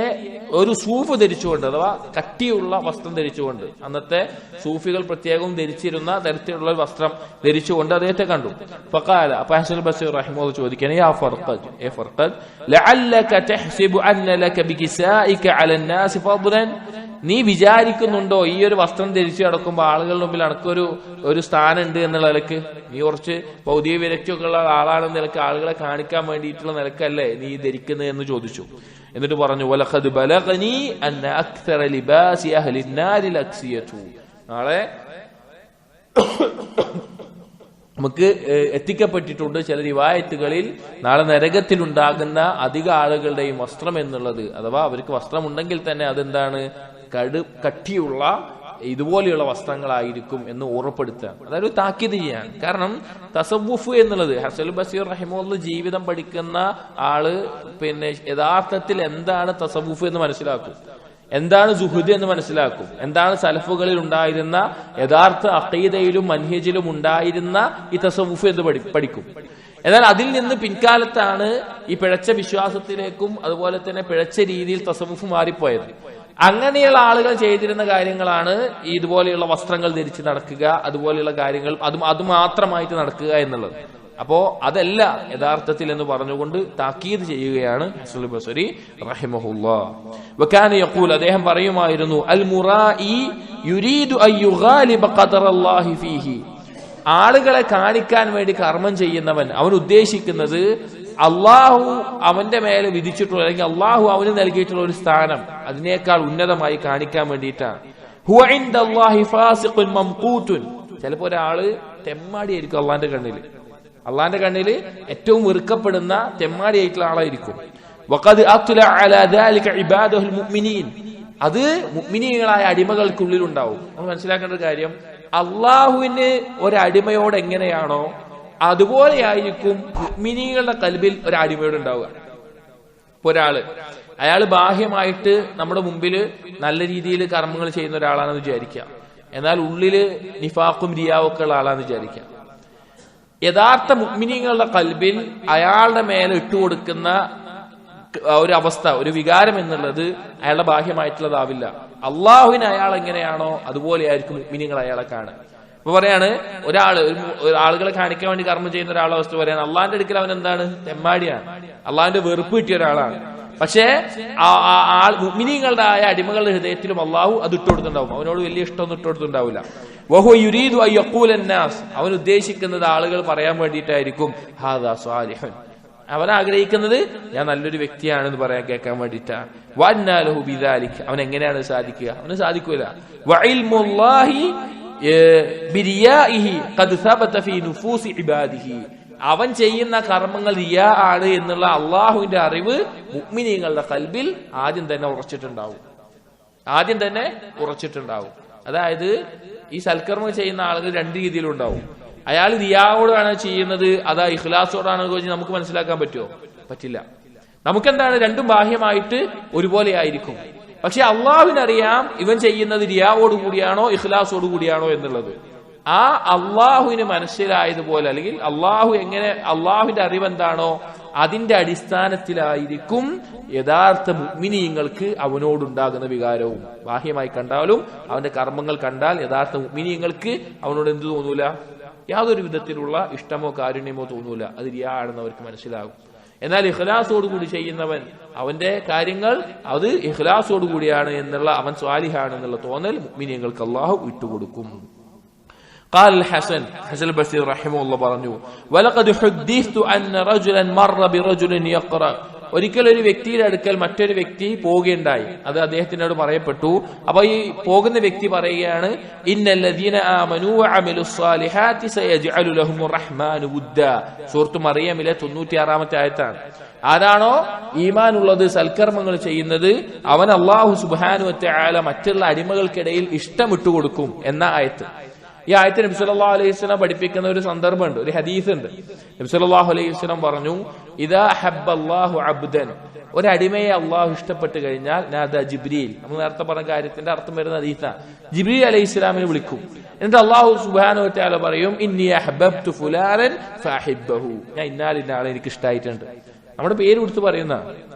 Speaker 1: ഒരു സൂഫ് ധരിച്ചുകൊണ്ട്, അഥവാ കട്ടിയുള്ള വസ്ത്രം ധരിച്ചുകൊണ്ട്, അന്നത്തെ സൂഫികൾ പ്രത്യേകം ധരിച്ചിരുന്ന തരത്തിലുള്ള ഒരു വസ്ത്രം ധരിച്ചുകൊണ്ട് അദ്ദേഹത്തെ കണ്ടു. ഫഖാല, അപ്പൊ ഹസൻ ബശീർ റഹിമഹുല്ലാ ചോദിക്കുകയാണ്, യാ ഫർഖദ്, ഏ ഫർഖദ്, ലഅല്ലക തഹ്സിബു അന്ന ലക ബികിസാഇക അലൻ നാസ് ഫദ്ലൻ, നീ വിചാരിക്കുന്നുണ്ടോ ഈ ഒരു വസ്ത്രം ധരിച്ചു കിടക്കുമ്പോൾ ആളുകളുടെ മുമ്പിൽ അനക്കൊരു സ്ഥാനം ഉണ്ട് എന്നുള്ള നിലക്ക്, നീ കുറച്ച് ഭൗതിക വിരക്തിയൊക്കെ ഉള്ള ആളാണെന്ന നിലക്ക് ആളുകളെ കാണിക്കാൻ വേണ്ടിയിട്ടുള്ള നിലക്കല്ലേ നീ ധരിക്കുന്നത് എന്ന് ചോദിച്ചു. എന്നിട്ട് പറഞ്ഞു, വലഖദ് ബലഗനി അന്ന അക്സറ ലിബാസി അഹ്ലി നാരിൽ അക്സിയതു, നാളെ നമുക്ക് എത്തിക്കപ്പെട്ടിട്ടുണ്ട് ചില റിവായത്തുകളിൽ നാളെ നരകത്തിലുണ്ടാകുന്ന അധിക ആളുകളുടെയും വസ്ത്രം എന്നുള്ളത്, അഥവാ അവർക്ക് വസ്ത്രം ഉണ്ടെങ്കിൽ തന്നെ അതെന്താണ്, കട്ടിയുള്ള ഇതുപോലെയുള്ള വസ്ത്രങ്ങളായിരിക്കും എന്ന് ഓർമ്മപ്പെടുത്തുക. അതൊരു താക്കീത് ചെയ്യാൻ. കാരണം തസവുഫ് എന്നുള്ളത്, ഹസൻ ബശീർ റഹിമഹുല്ലാ ജീവിതം പഠിക്കുന്ന ആള് പിന്നെ യഥാർത്ഥത്തിൽ എന്താണ് തസവുഫ് എന്ന് മനസ്സിലാക്കും, എന്താണ് സുഹുദ് എന്ന് മനസ്സിലാക്കും, എന്താണ് സലഫുകളിൽ ഉണ്ടായിരുന്ന യഥാർത്ഥ അഖീദയിലും മൻഹജിലും ഉണ്ടായിരുന്ന ഈ തസവുഫ് എന്ന് പഠിക്കും. എന്നാൽ അതിൽ നിന്ന് പിൻകാലത്താണ് ഈ പിഴച്ച വിശ്വാസത്തിലേക്കും അതുപോലെ തന്നെ പിഴച്ച രീതിയിൽ തസവുഫ് മാറിപ്പോയത്. അങ്ങനെയുള്ള ആളുകൾ ചെയ്തിരുന്ന കാര്യങ്ങളാണ് ഇതുപോലെയുള്ള വസ്ത്രങ്ങൾ ധരിച്ച് നടക്കുക, അതുപോലെയുള്ള കാര്യങ്ങൾ അത് മാത്രമായിട്ട് നടക്കുക എന്നുള്ളത്. അപ്പോ അതല്ല യഥാർത്ഥത്തിൽ എന്ന് പറഞ്ഞുകൊണ്ട് താക്കീത് ചെയ്യുകയാണ് ഹസനുൽ ബസരി റഹിമഹുല്ലാഹ്. വകാന യഖൂൽ, അദ്ദേഹം പറയുമായിരുന്നു, അൽ മുറാഇ യുരീദു അൻ യുഗാലിബ ഖദറല്ലാഹി ഫീഹി. ആളുകളെ കാണിക്കാൻ വേണ്ടി കർമ്മം ചെയ്യുന്നവൻ അവൻ ഉദ്ദേശിക്കുന്നത് അള്ളാഹു അവന്റെ മേലെ വിധിച്ചിട്ടുള്ള അല്ലെങ്കിൽ അള്ളാഹു അവന് നൽകിയിട്ടുള്ള ഒരു സ്ഥാനം അതിനേക്കാൾ ഉന്നതമായി കാണിക്കാൻ വേണ്ടിയിട്ടാണ്. ഹുവ ഇൻദല്ലാഹി ഫാസിഖുൻ മംഖൂതുൻ. ചിലപ്പോ ഒരാള് തെമ്മാടിയായിരിക്കും അള്ളാന്റെ കണ്ണില് ഏറ്റവും വെറുക്കപ്പെടുന്ന തെമ്മാടിയായിട്ടുള്ള ആളായിരിക്കും. വഖദ് അത്ല അലാ ദാലിക ഇബാദുൽ മുഅ്മിനീൻ. അത് മുഅ്മിനീങ്ങളായ അടിമകൾക്കുള്ളിൽ ഉണ്ടാവും. നമ്മൾ മനസ്സിലാക്കേണ്ട ഒരു കാര്യം, അള്ളാഹുവിന് ഒരടിമയോട് എങ്ങനെയാണോ അതുപോലെയായിരിക്കും മുഅ്മിനീങ്ങളുടെ ഖൽബിൽ ഒരടിമയോട് ഉണ്ടാവുക. ഇപ്പൊ അയാള് ബാഹ്യമായിട്ട് നമ്മുടെ മുമ്പില് നല്ല രീതിയിൽ കർമ്മങ്ങൾ ചെയ്യുന്ന ഒരാളാണെന്ന് വിചാരിക്കാം, എന്നാൽ ഉള്ളില് നിഫാഖും റിയാവൊക്കെ ഉള്ള ആളാണെന്ന് വിചാരിക്കാം. യഥാർത്ഥ മുഅ്മിനീങ്ങളുടെ ഖൽബിൽ അയാളുടെ മേലെ ഇട്ടുകൊടുക്കുന്ന ഒരു അവസ്ഥ, ഒരു വികാരം എന്നുള്ളത് അയാളുടെ ബാഹ്യമായിട്ടുള്ളതാവില്ല. അള്ളാഹുവിന് അയാൾ എങ്ങനെയാണോ അതുപോലെയായിരിക്കും മുഅ്മിനീങ്ങൾ അയാളെ കാണുക. അപ്പൊ പറയാണ്, ആളുകളെ കാണിക്കാൻ വേണ്ടി കർമ്മം ചെയ്യുന്ന ഒരാളെ അവസ്ഥ പറയാണ്, അള്ളാഹിന്റെ അടുക്കൽ അവൻ എന്താണ്? തെമ്മാടിയാണ്, അള്ളാഹിന്റെ വെറുപ്പ് കിട്ടിയ ഒരാളാണ്. പക്ഷേ മുഅ്മിനീങ്ങളുടെ ആയ അടിമകളുടെ ഹൃദയത്തിലും അള്ളാഹു അത് ഇട്ടുകൊടുത്തിട്ടുണ്ടാവും, അവനോട് വലിയ ഇഷ്ടമൊന്നും ഇട്ടുകൊടുത്തിട്ടുണ്ടാവില്ല. വഹുവ യുരീദു അൻ യഖൂല അന്നാസ്. അവൻ ഉദ്ദേശിക്കുന്നത് ആളുകൾ പറയാൻ വേണ്ടിയിട്ടായിരിക്കും, ഹാദാ സ്വാലിഹുൻ. അവൻ ആഗ്രഹിക്കുന്നത് ഞാൻ നല്ലൊരു വ്യക്തിയാണെന്ന് പറയാൻ കേൾക്കാൻ വേണ്ടിയിട്ടാണ്. വഅന്നാലഹു ബിദാലിക. അവൻ എങ്ങനെയാണ് സാധിക്കുക? അവന് സാധിക്കൂല. വഇൽമുല്ലാഹി ബിരിയാഇഹി ഖദ് സബത ഫീ നുഫൂസി ഇബാദിഹി. അവൻ ചെയ്യുന്ന കർമ്മങ്ങൾ റിയാ ആണ് എന്നുള്ള അള്ളാഹുവിന്റെ അറിവ് മുഅ്മിനീങ്ങളുടെ ഖൽബിൽ ആദ്യം തന്നെ ഉറച്ചിട്ടുണ്ടാവും. അതായത് ഈ സൽക്കർമ്മം ചെയ്യുന്ന ആളുകൾ രണ്ട് രീതിയിലുണ്ടാവും. അയാൾ റിയാവോടാണ് ചെയ്യുന്നത്, അതാ ഇഖ്ലാസോടാണ് നമുക്ക് മനസ്സിലാക്കാൻ പറ്റുമോ? പറ്റില്ല. നമുക്കെന്താണ്, രണ്ടും ബാഹ്യമായിട്ട് ഒരുപോലെ ആയിരിക്കും. പക്ഷെ അള്ളാഹുവിനറിയാം ഇവൻ ചെയ്യുന്നത് റിയാവോട് കൂടിയാണോ ഇഖ്ലാസോട് കൂടിയാണോ എന്നുള്ളത്. ആ അള്ളാഹുവിന് മനസ്സിലായതുപോലെ, അല്ലെങ്കിൽ അള്ളാഹുവിന്റെ അറിവെന്താണോ അതിന്റെ അടിസ്ഥാനത്തിലായിരിക്കും യഥാർത്ഥ മുഅ്മിനീങ്ങൾക്ക് അവനോടുണ്ടാകുന്ന വികാരവും. ബാഹ്യമായി കണ്ടാലും അവന്റെ കർമ്മങ്ങൾ കണ്ടാൽ യഥാർത്ഥ മുഅ്മിനീങ്ങൾക്ക് അവനോട് എന്ത് തോന്നൂല? യാതൊരു വിധത്തിലുള്ള ഇഷ്ടമോ കാരുണ്യമോ തോന്നൂല. അത് റിയാ ആണെന്ന് അവർക്ക് മനസ്സിലാകും. എന്നാൽ ഇഖ്ലാസോടുകൂടി ചെയ്യുന്നവൻ അവന്റെ കാര്യങ്ങൾ അത് ഇഖ്ലാസോടുകൂടിയാണ് എന്നുള്ള, അവൻ സ്വാലിഹാണ് എന്നുള്ള തോന്നൽ മുഅ്മിനീങ്ങൾക്ക് അല്ലാഹു ഇട്ടുകൊടുക്കും. قال الحسن البصري رحمه الله പറഞ്ഞു, ولقد حدثت ان رجلا مر برجل يقرأ. ഒരിക്കൽ ഒരു വ്യക്തിയുടെ അടുക്കൽ മറ്റൊരു വ്യക്തി പോവുകയുണ്ടായി. അത് അദ്ദേഹത്തിനോട് പറയപ്പെട്ടു. അപ്പൊ ഈ പോകുന്ന വ്യക്തി പറയുകയാണ്, ഇന്നല്ലദീന ആമനൂ വഅമിലുസ് സാലിഹാത്തി സയജ്അലു ലഹുമുർ റഹ്മാനു വുദ്ദാ. സൂറത്ത് മറിയമിലെ 96-ാമത്തെ ആയത്താണ്. ആരാണോ ഈമാൻ ഉള്ളത്, സൽക്കർമ്മങ്ങൾ ചെയ്യുന്നത്, അവൻ അല്ലാഹു സുബ്ഹാനഹു വ തആല മറ്റുള്ള അടിമകൾക്കിടയിൽ ഇഷ്ടമിട്ടു കൊടുക്കും എന്ന ആയത്ത്. ഈ ആയത്ത് നബി സല്ലല്ലാഹു അലൈഹി വസല്ലം പഠിപ്പിക്കുന്ന ഒരു സന്ദർഭമുണ്ട്, ഒരു ഹദീസ് ഉണ്ട്. നബി സല്ലല്ലാഹു അലൈഹി വസല്ലം പറഞ്ഞു, ഇദാ ഹബ്ബല്ലാഹു അബ്ദൻ. ഒരടിമയെ അള്ളാഹു ഇഷ്ടപ്പെട്ട് കഴിഞ്ഞാൽ നാദാ ജിബ്രീൽ. നമ്മൾ നേരത്തെ പറഞ്ഞ കാര്യത്തിന്റെ അർത്ഥം വരുന്ന ഹദീസാണ്. ജിബ്രീൽ അലൈഹിസ്സലാമിനെ വിളിക്കും. എന്നിട്ട് അള്ളാഹു സുബ്ഹാനഹു വ തആല പറയും, ഇന്നി അഹ്ബബ്തു ഫുലാനൻ ഫഅഹിബ്ബഹു. ഞാൻ ഇന്നാളിന്നാളെ എനിക്ക് ഇഷ്ടമായിട്ടുണ്ട്. നമ്മുടെ പേര് എടുത്ത് പറയുന്ന,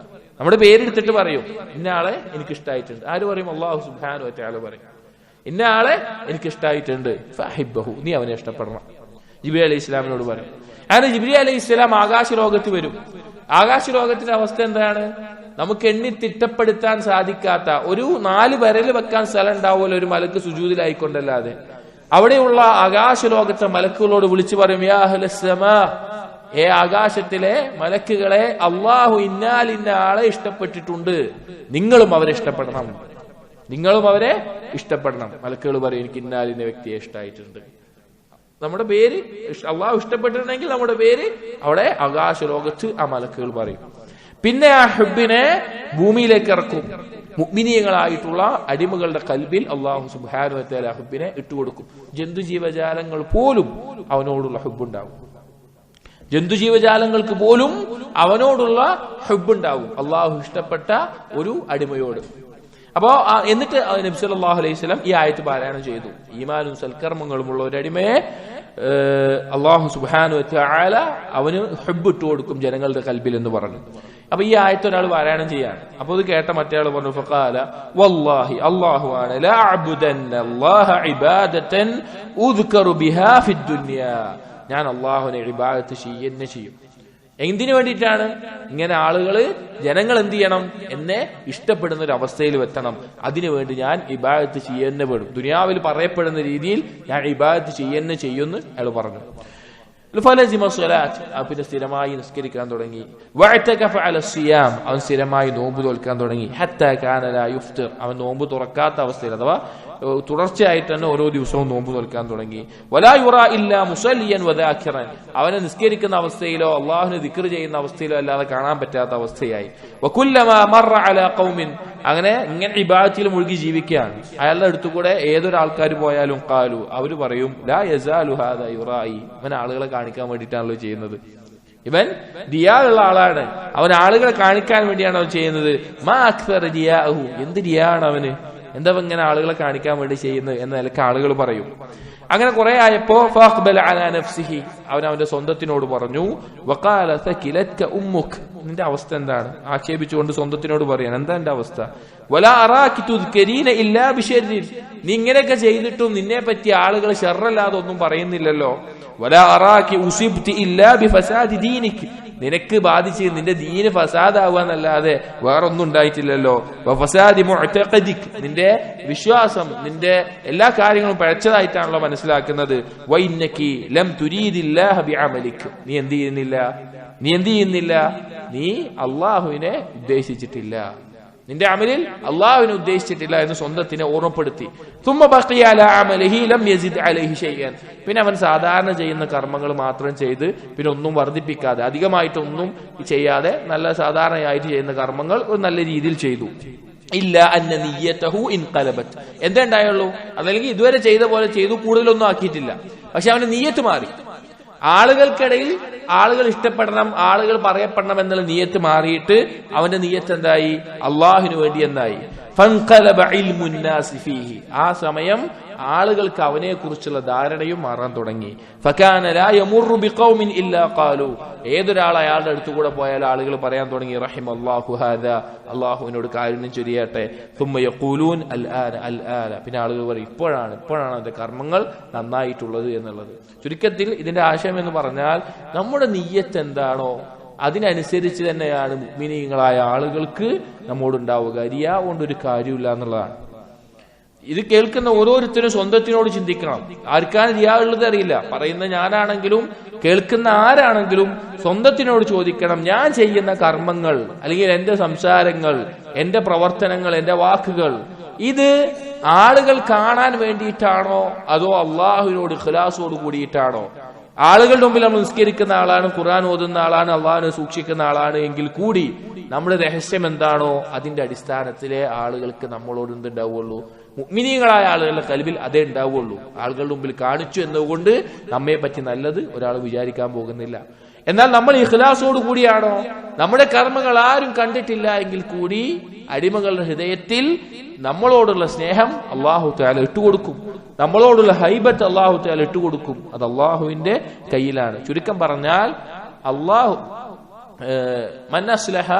Speaker 1: നമ്മുടെ പേരെടുത്തിട്ട് പറയും, ഇന്നയാളെ എനിക്ക് ഇഷ്ടമായിട്ടുണ്ട്. ആര് പറയും? അള്ളാഹു സുബ്ഹാനഹു വ തആല പറയും, ഇന്ന ആളെ എനിക്ക് ഇഷ്ടമായിട്ടുണ്ട്, ഫഅഹിബ്ബഹു, നീ അവനെ ഇഷ്ടപ്പെടണം. ജിബ്രീൽ അലൈഹി ഇസ്ലാമിനോട് പറയും. അങ്ങനെ ജിബ്രീൽ അലൈഹി ഇസ്ലാം ആകാശലോകത്ത് വരും. ആകാശലോകത്തിന്റെ അവസ്ഥ എന്താണ്? നമുക്ക് എണ്ണി തിട്ടപ്പെടുത്താൻ സാധിക്കാത്ത ഒരു 4 വിരൽ വെക്കാൻ സ്ഥലം ഉണ്ടാവുമല്ലോ ഒരു മലക്ക് സുജൂദിലായിക്കൊണ്ടല്ലാതെ. അവിടെയുള്ള ആകാശലോകത്തെ മലക്കുകളോട് വിളിച്ചു പറയും, യാ അഹ്ലസ് സമാ, ഏ ആകാശത്തിലെ മലക്കുകളെ, അള്ളാഹു ഇന്നാലിന്ന ആളെ ഇഷ്ടപ്പെട്ടിട്ടുണ്ട്, നിങ്ങളും അവരെ ഇഷ്ടപ്പെടണം. മലക്കുകൾ പറയും, എനിക്ക് ഇന്നാലിന്ന വ്യക്തിയെ ഇഷ്ടമായിട്ടുണ്ട്. നമ്മുടെ പേര് അള്ളാഹു ഇഷ്ടപ്പെട്ടിട്ടുണ്ടെങ്കിൽ നമ്മുടെ പേര് അവിടെ ആകാശ ലോകത്ത് ആ മലക്കുകൾ പറയും. പിന്നെ ആ ഹുബ്ബിനെ ഭൂമിയിലേക്ക് ഇറക്കും. മുഅ്മിനീങ്ങളായിട്ടുള്ള അടിമകളുടെ ഖൽബിൽ അല്ലാഹു സുബ്ഹാനഹു വ തആല ഹുബ്ബിനെ ഇട്ടുകൊടുക്കും. ജന്തുജീവജാലങ്ങൾ പോലും അവനോടുള്ള ഹുബ്ബുണ്ടാവും. ജന്തുജീവജാലങ്ങൾക്ക് പോലും അവനോടുള്ള ഹുബ്ബുണ്ടാവും, അള്ളാഹു ഇഷ്ടപ്പെട്ട ഒരു അടിമയോട്. അപ്പോ എന്നിട്ട് നബി സല്ലല്ലാഹു അലൈഹി വസല്ലം ഈ ആയത്ത് പാരായണം ചെയ്തു. ഈമാനും സൽക്കർമ്മങ്ങളുമുള്ള ഒരു അടിമയെ അല്ലാഹു സുബ്ഹാനഹു വ തആല അവന് ഹുബ്ബ് ഇട്ടു കൊടുക്കും ജനങ്ങളുടെ ഖൽബിൽ എന്ന് പറഞ്ഞു. അപ്പൊ ഈ ആയത്ത് ഒരാൾ പാരായണം ചെയ്യാണ്. അപ്പൊ ഇത് കേട്ട മറ്റേ ആൾ പറഞ്ഞു ഫഖാല വല്ലാഹി അല്ലാഹു ആണ് ലാ അഅ്ബുദന്ന അല്ലാഹ ഇബാദതൻ ഉദ്കറു ബിഹാ ഫിദ് ദുനിയാ, ഞാൻ അല്ലാഹുവിനെ ഇബാദത്ത് ചെയ്യും. എന്തിനു വേണ്ടിയിട്ടാണ്? ഇങ്ങനെ ജനങ്ങൾ എന്ത് ചെയ്യണം, എന്നെ ഇഷ്ടപ്പെടുന്ന ഒരു അവസ്ഥയിൽ എത്തണം. അതിനുവേണ്ടി ഞാൻ ഇബാദത്ത് ചെയ്യുന്ന പെടും, ദുനിയാവിൽ പറയപ്പെടുന്ന രീതിയിൽ ഞാൻ ഇബാദത്ത് ചെയ്യുമെന്ന് അയാൾ പറഞ്ഞു. പിന്നെ സ്ഥിരമായി നിസ്കരിക്കാൻ തുടങ്ങി. അവൻ സ്ഥിരമായി നോമ്പ് തോൽക്കാൻ തുടങ്ങി. അവൻ നോമ്പ് തുറക്കാത്ത അവസ്ഥയിൽ, അഥവാ തുടർച്ചയായിട്ട് തന്നെ ഓരോ ദിവസവും നോമ്പ് തോൽക്കാൻ തുടങ്ങി. അവനെ നിസ്കരിക്കുന്ന അവസ്ഥയിലോ അള്ളാഹുവിനെ ദിക്ർ ചെയ്യുന്ന അവസ്ഥയിലോ അല്ലാതെ കാണാൻ പറ്റാത്ത അവസ്ഥയായി. അങ്ങനെ ഇങ്ങനെ ഇബാദത്തിൽ മുഴുകി ജീവിക്കുകയാണ്. അയാളുടെ അടുത്തുകൂടെ ഏതൊരാൾക്കാർ പോയാലും ഖാലു, അവര് പറയും ലാ യസാലു ഹാദാ യുറായി, അവൻ ആളുകളെ കാണിക്കാൻ വേണ്ടിയിട്ടാണല്ലോ ചെയ്യുന്നത്. ഇവൻ റിയാ ഉള്ള ആളാണ്, അവൻ ആളുകളെ കാണിക്കാൻ വേണ്ടിയാണ് അവൻ ചെയ്യുന്നത്. മാ അക്സറ റിയാഹു, എന്ത് റിയാ ആണ് അവന്, എന്താ ഇങ്ങനെ ആളുകളെ കാണിക്കാൻ വേണ്ടി ചെയ്യുന്നത് എന്ന നിലക്ക് ആളുകൾ പറയും. അങ്ങനെ കുറെ ആയപ്പോ ഫഅഖ്ബല അലാ നഫ്സിഹി, അവൻ അവന്റെ സ്വന്തത്തിനോട് പറഞ്ഞു വഖാല സകിലത്ക ഉമ്മുക്, നിന്റെ അവസ്ഥ എന്താണ്? ആക്ഷേപിച്ചുകൊണ്ട് സ്വന്തത്തിനോട് പറയാൻ, എന്താ എന്റെ അവസ്ഥ? വലാ അറാകി തുദ്കരീന ഇല്ലാ ബിശർരിൻ, നീ ഇങ്ങനെയൊക്കെ ചെയ്തിട്ടും നിന്നെ പറ്റി ആളുകൾ ശർറല്ലാതെ ഒന്നും പറയുന്നില്ലല്ലോ. വലാ അറാകി ഉസിബ്തി ഇല്ലാ ബിഫസാദി ദീനിക്, നിനക്ക് ബാധിച്ച് നിന്റെ ദീന് ഫസാദാവാന്നല്ലാതെ വേറൊന്നും ഉണ്ടായിട്ടില്ലല്ലോ. ഫസാദി മുഅ്തഖദിക്, നിന്റെ വിശ്വാസം, നിന്റെ എല്ലാ കാര്യങ്ങളും പഴച്ചതായിട്ടാണല്ലോ മനസ്സിലാക്കുന്നത്. വഇന്നകി ലം തുരീദില്ലാഹ ബിഅമലിക്, നീ എന്ത് ചെയ്യുന്നില്ല, നീ അള്ളാഹുവിനെ ഉദ്ദേശിച്ചിട്ടില്ല, നിന്റെ അമലിൽ അള്ളാഹുവിനെ ഉദ്ദേശിച്ചിട്ടില്ല എന്ന് സ്വന്തത്തിനെ ഓർമ്മപ്പെടുത്തി. പിന്നെ അവൻ സാധാരണ ചെയ്യുന്ന കർമ്മങ്ങൾ മാത്രം ചെയ്ത് പിന്നെ ഒന്നും വർദ്ധിപ്പിക്കാതെ, അധികമായിട്ടൊന്നും ചെയ്യാതെ നല്ല സാധാരണയായിട്ട് ചെയ്യുന്ന കർമ്മങ്ങൾ ഒരു നല്ല രീതിയിൽ ചെയ്തു. ഇല്ല അന്ന നിയ്യതഹു ഇൻഖലബത്, എന്താ ഉണ്ടായുള്ളൂ? അതല്ലെങ്കിൽ ഇതുവരെ ചെയ്ത പോലെ ചെയ്തു, കൂടുതലൊന്നും ആക്കിയിട്ടില്ല. പക്ഷെ അവന്റെ നിയ്യത്ത് മാറി. ആളുകൾക്കിടയിൽ ആളുകൾ ഇഷ്ടപ്പെടണം, ആളുകൾ പറയപ്പെടണം എന്നുള്ള നിയ്യത്ത് മാറിയിട്ട് അവന്റെ നിയ്യത്ത് എന്തായി? അള്ളാഹുവിന് വേണ്ടി എന്നായി. ഫൻഖലബ ഇൽമുൻ നാസി ഫീഹി, ആ സമയം ആളുകൾക്ക് അവനെ കുറിച്ചുള്ള ധാരണയും മാറാൻ തുടങ്ങി. ഫകാന ലാ യമുറു ബിഖൗമിൻ ഇല്ലാ ഖാലു, ഏതൊരാൾ അയാളുടെ അടുത്തുകൂടെ പോയാൽ ആളുകൾ പറയാൻ തുടങ്ങി റഹിമല്ലാഹു ഹാദാ, അള്ളാഹുവിനോട് കാരുണ്യം ചൊരിയട്ടെ. തുമ്മ യഖൂലൂൻ അൽ ആന, പിന്നെ ആളുകൾ പറയും ഇപ്പോഴാണ് അതിന്റെ കർമ്മങ്ങൾ നന്നായിട്ടുള്ളത് എന്നുള്ളത്. ചുരുക്കത്തിൽ ഇതിന്റെ ആശയം എന്ന് പറഞ്ഞാൽ നമ്മുടെ നിയ്യത്ത് എന്താണോ അതിനനുസരിച്ച് തന്നെയാണ് മുഅ്മിനീങ്ങളായ ആളുകൾക്ക് നമ്മോടുണ്ടാവുക. റിയാ കൊണ്ടൊരു കാര്യമില്ല എന്നുള്ളതാണ്. ഇത് കേൾക്കുന്ന ഓരോരുത്തരും സ്വന്തത്തിനോട് ചിന്തിക്കണം. ആർക്കാണ് റിയാ ഉള്ളത് അറിയില്ല. പറയുന്ന ഞാനാണെങ്കിലും കേൾക്കുന്ന ആരാണെങ്കിലും സ്വന്തത്തിനോട് ചോദിക്കണം, ഞാൻ ചെയ്യുന്ന കർമ്മങ്ങൾ അല്ലെങ്കിൽ എന്റെ സംസാരങ്ങൾ, എന്റെ പ്രവർത്തനങ്ങൾ, എന്റെ വാക്കുകൾ, ഇത് ആളുകൾ കാണാൻ വേണ്ടിയിട്ടാണോ അതോ അള്ളാഹുവിനോട് ഇഖ്ലാസോട് കൂടിയിട്ടാണോ? ആളുകളുടെ മുമ്പിൽ നമ്മൾ നിസ്കരിക്കുന്ന ആളാണ്, ഖുർആൻ ഓതുന്ന ആളാണ്, അള്ളാഹുവിനെ സൂക്ഷിക്കുന്ന ആളാണ് എങ്കിൽ കൂടി നമ്മുടെ രഹസ്യം എന്താണോ അതിന്റെ അടിസ്ഥാനത്തിലെ ആളുകൾക്ക് നമ്മളോട് എന്തുണ്ടാവുള്ളൂ? മുഅ്മിനീങ്ങളായ ആളുകളുടെ കൽബിൽ അതേ ഉണ്ടാവുള്ളൂ. ആളുകളുടെ മുമ്പിൽ കാണിച്ചു എന്നതുകൊണ്ട് നമ്മെ പറ്റി നല്ലത് ഒരാൾ വിചാരിക്കാൻ പോകുന്നില്ല. എന്നാൽ നമ്മൾ ഇഖ്ലാസോട് കൂടിയാണോ, നമ്മുടെ കർമ്മങ്ങൾ ആരും കണ്ടിട്ടില്ല എങ്കിൽ കൂടി അടിമകളുടെ ഹൃദയത്തിൽ നമ്മളോടുള്ള സ്നേഹം അല്ലാഹു തആല ഇട്ടുകൊടുക്കും, നമ്മളോടുള്ള ഹൈബത്ത് അല്ലാഹു തആല ഇട്ടുകൊടുക്കും. അത് അല്ലാഹുവിന്റെ കയ്യിലാണ്. ചുരുക്കം പറഞ്ഞാൽ അല്ലാഹു മൻ അസ്ലഹ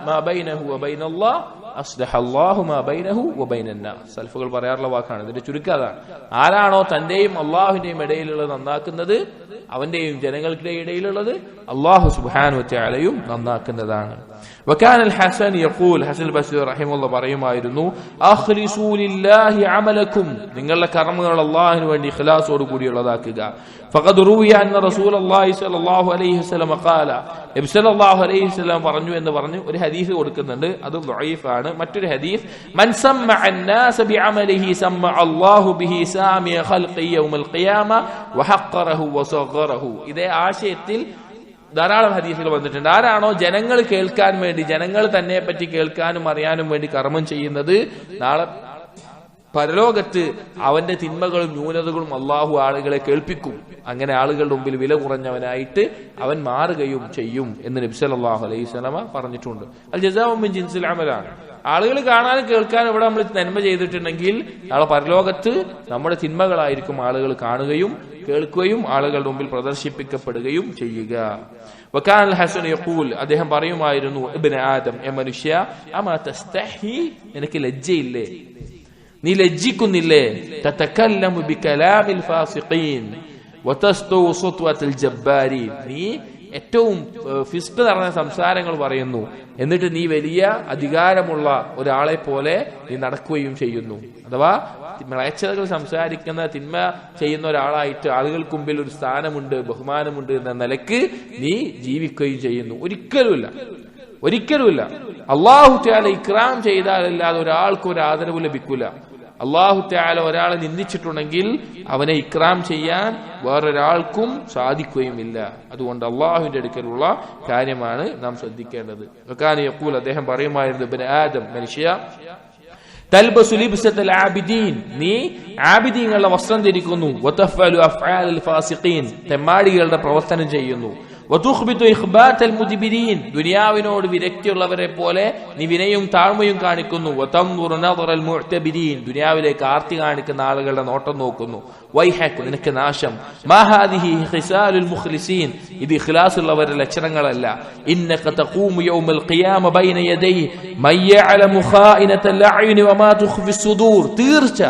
Speaker 1: മാ ബൈനഹു വ ബൈനല്ലാഹ് അസ്ലഹ അല്ലാഹു മാ ബൈനഹു വ ബൈനന്നാസ്. സൽഫുകൾ പറയാറുള്ള വാക്കാണ്. ഇതിന്റെ ചുരുക്കം അതാണ്. ആരാണോ തന്റെയും അള്ളാഹുവിന്റെയും ഇടയിലുള്ളത് നന്നാക്കുന്നത്, അവന്റെയും ജനങ്ങളുടെ ഇടയിലുള്ളത് അല്ലാഹു സുബ്ഹാനഹു വ തആലയും നന്നാക്കുന്നതാണ്. വകാന അൽ ഹസൻ യഖൂൽ, ഹസൻ ബസ്രി റഹിമഹുല്ലാഹ് പറയുമായിരുന്നു, അഖ്ലിസൂ ലില്ലാഹി അമലക്കും, നിങ്ങളുടെ കർമ്മങ്ങൾ അല്ലാഹുവിന് വേണ്ടി ഇഖ്ലാസോട് കൂടിയുള്ളതാക്കുക. ഫഖദ് റുവിയ അന്ന റസൂലുള്ളാഹി സ്വല്ലല്ലാഹു അലൈഹി വസല്ലം ഖാല, നബി സ്വല്ലല്ലാഹു അലൈഹി വസല്ലം പറഞ്ഞു എന്ന് പറഞ്ഞു ഒരു ഹദീസ് കൊടുക്കുന്നുണ്ട്. അത് ദഈഫാണ്. മറ്റൊരു ഹദീസ്, മൻ സമ്മഅ അന്നാസ ബിഅമലിഹി സമ്മഅ അല്ലാഹു ബിഹി സാമിയ ഖൽഖി യൗമൽ ഖിയാമ വഹഖറഹു വസഗറഹു. ഇതേ ആശയത്തിൽ ധാരാളം ഹദീസുകൾ വന്നിട്ടുണ്ട്. ആരാണോ ജനങ്ങൾ കേൾക്കാൻ വേണ്ടി, ജനങ്ങൾ തന്നെ പറ്റി കേൾക്കാനും അറിയാനും വേണ്ടി കർമ്മം ചെയ്യുന്നത്, നാളെ പരലോകത്ത് അവന്റെ തിന്മകളും ന്യൂനതകളും അള്ളാഹു ആളുകളെ കേൾപ്പിക്കും. അങ്ങനെ ആളുകളുടെ മുമ്പിൽ വില കുറഞ്ഞവനായിട്ട് അവൻ മാറുകയും ചെയ്യും എന്ന് നബി സല്ലല്ലാഹു അലൈഹി വസല്ലമ പറഞ്ഞിട്ടുണ്ട്. അൽ ജസാഉ മിൻ ജിൻസിൽ അമലാണ്. ആളുകൾ കാണാനും കേൾക്കാനും ഇവിടെ നമ്മൾ നന്മ ചെയ്തിട്ടുണ്ടെങ്കിൽ നാളെ പരലോകത്ത് നമ്മുടെ തിന്മകളായിരിക്കും ആളുകൾ കാണുകയും കേൾക്കുകയും ആളുകളുടെ മുമ്പിൽ പ്രദർശിപ്പിക്കപ്പെടുകയും ചെയ്യുക. വകാന അൽ ഹസൻ യഖൂൽ, അദ്ദേഹം പറയുമായിരുന്നു, ഇബ്നു ആദം, എ മനുഷ്യ, അമാ തസ്തഹി, നിനക്ക് ലജ്ജയില്ലേ, നീ ലജ്ജിക്കുന്നില്ലേ, തതകല്ലമു ബികലാമിൽ ഫാസിഖീൻ വതസ്തു സുത്വത്തുൽ ജബ്ബാരീൻ, നീ ഏറ്റവും ഫിസ്ക് നിറഞ്ഞ സംസാരങ്ങൾ പറയുന്നു, എന്നിട്ട് നീ വലിയ അധികാരമുള്ള ഒരാളെ പോലെ നീ നടക്കുകയും ചെയ്യുന്നു. അഥവാ മ്ലേച്ഛതകൾ സംസാരിക്കുന്ന തിന്മ ചെയ്യുന്ന ഒരാളായിട്ട് ആളുകൾക്ക് മുമ്പിൽ ഒരു സ്ഥാനമുണ്ട്, ബഹുമാനമുണ്ട് എന്ന നിലക്ക് നീ ജീവിക്കുകയും ചെയ്യുന്നു. ഒരിക്കലുമില്ല. അല്ലാഹു തആല ഇക്റാം ചെയ്താലല്ലാതെ ഒരാൾക്ക് ഒരു ആദരവ് ലഭിക്കൂല. അല്ലാഹു തആല ഒരാളെ നിന്ദിച്ചിട്ടുണ്ടെങ്കിൽ അവനെ ഇക്റാം ചെയ്യാൻ വേറൊരാൾക്കും സാധിക്കുകയുമില്ല. അതുകൊണ്ട് അള്ളാഹുവിന്റെ അടുക്കലുള്ള കാര്യമാണ് നാം ശ്രദ്ധിക്കേണ്ടത്. അദ്ദേഹം പറയുമായിരുന്നു, ഇബ്നു ആദം, മനുഷ്യ, തൽബസു ലിബ്സത്തൽ ആബിദീൻ, നീ ആബിദീങ്ങളുടെ വസ്ത്രം ധരിക്കുന്നു, വതഫഅലു അഫ്ആലൽ ഫാസിഖീൻ, തെമ്മാടികളുടെ പ്രവർത്തനം ചെയ്യുന്നു, വതുഖ്ബിതു ഇഖ്ബാതൽ മുദ്ബിരീൻ, ദുനിയാവിനോട് വിരക്തിയുള്ളവരെ പോലെ നീ വിനയും താഴ്മയും കാണിക്കുന്നു, വതൻദുറു നദറൽ മുഅ്തബിരീൻ, ദുനിയാവിലേക്ക് ആർത്തി കാണിക്കുന്ന ആളുകളുടെ നോട്ടം നോക്കുന്നു, വൈഹക്, നിനക്ക് നാശം, മാ ഹാദിഹി ഖിസാലുൽ മുഖ്ലിസീൻ, ഇത് ഇഖ്ലാസുള്ളവരുടെ ലക്ഷണങ്ങളല്ല, ഇന്നക തഖൂമു യൗമൽ ഖിയാമ ബൈന യദൈഹി മൻ യഅലമു ഖായിനതൽ അഅ്യുനി വമാ തുഖ്ഫി സുദൂർ, തീർച്ച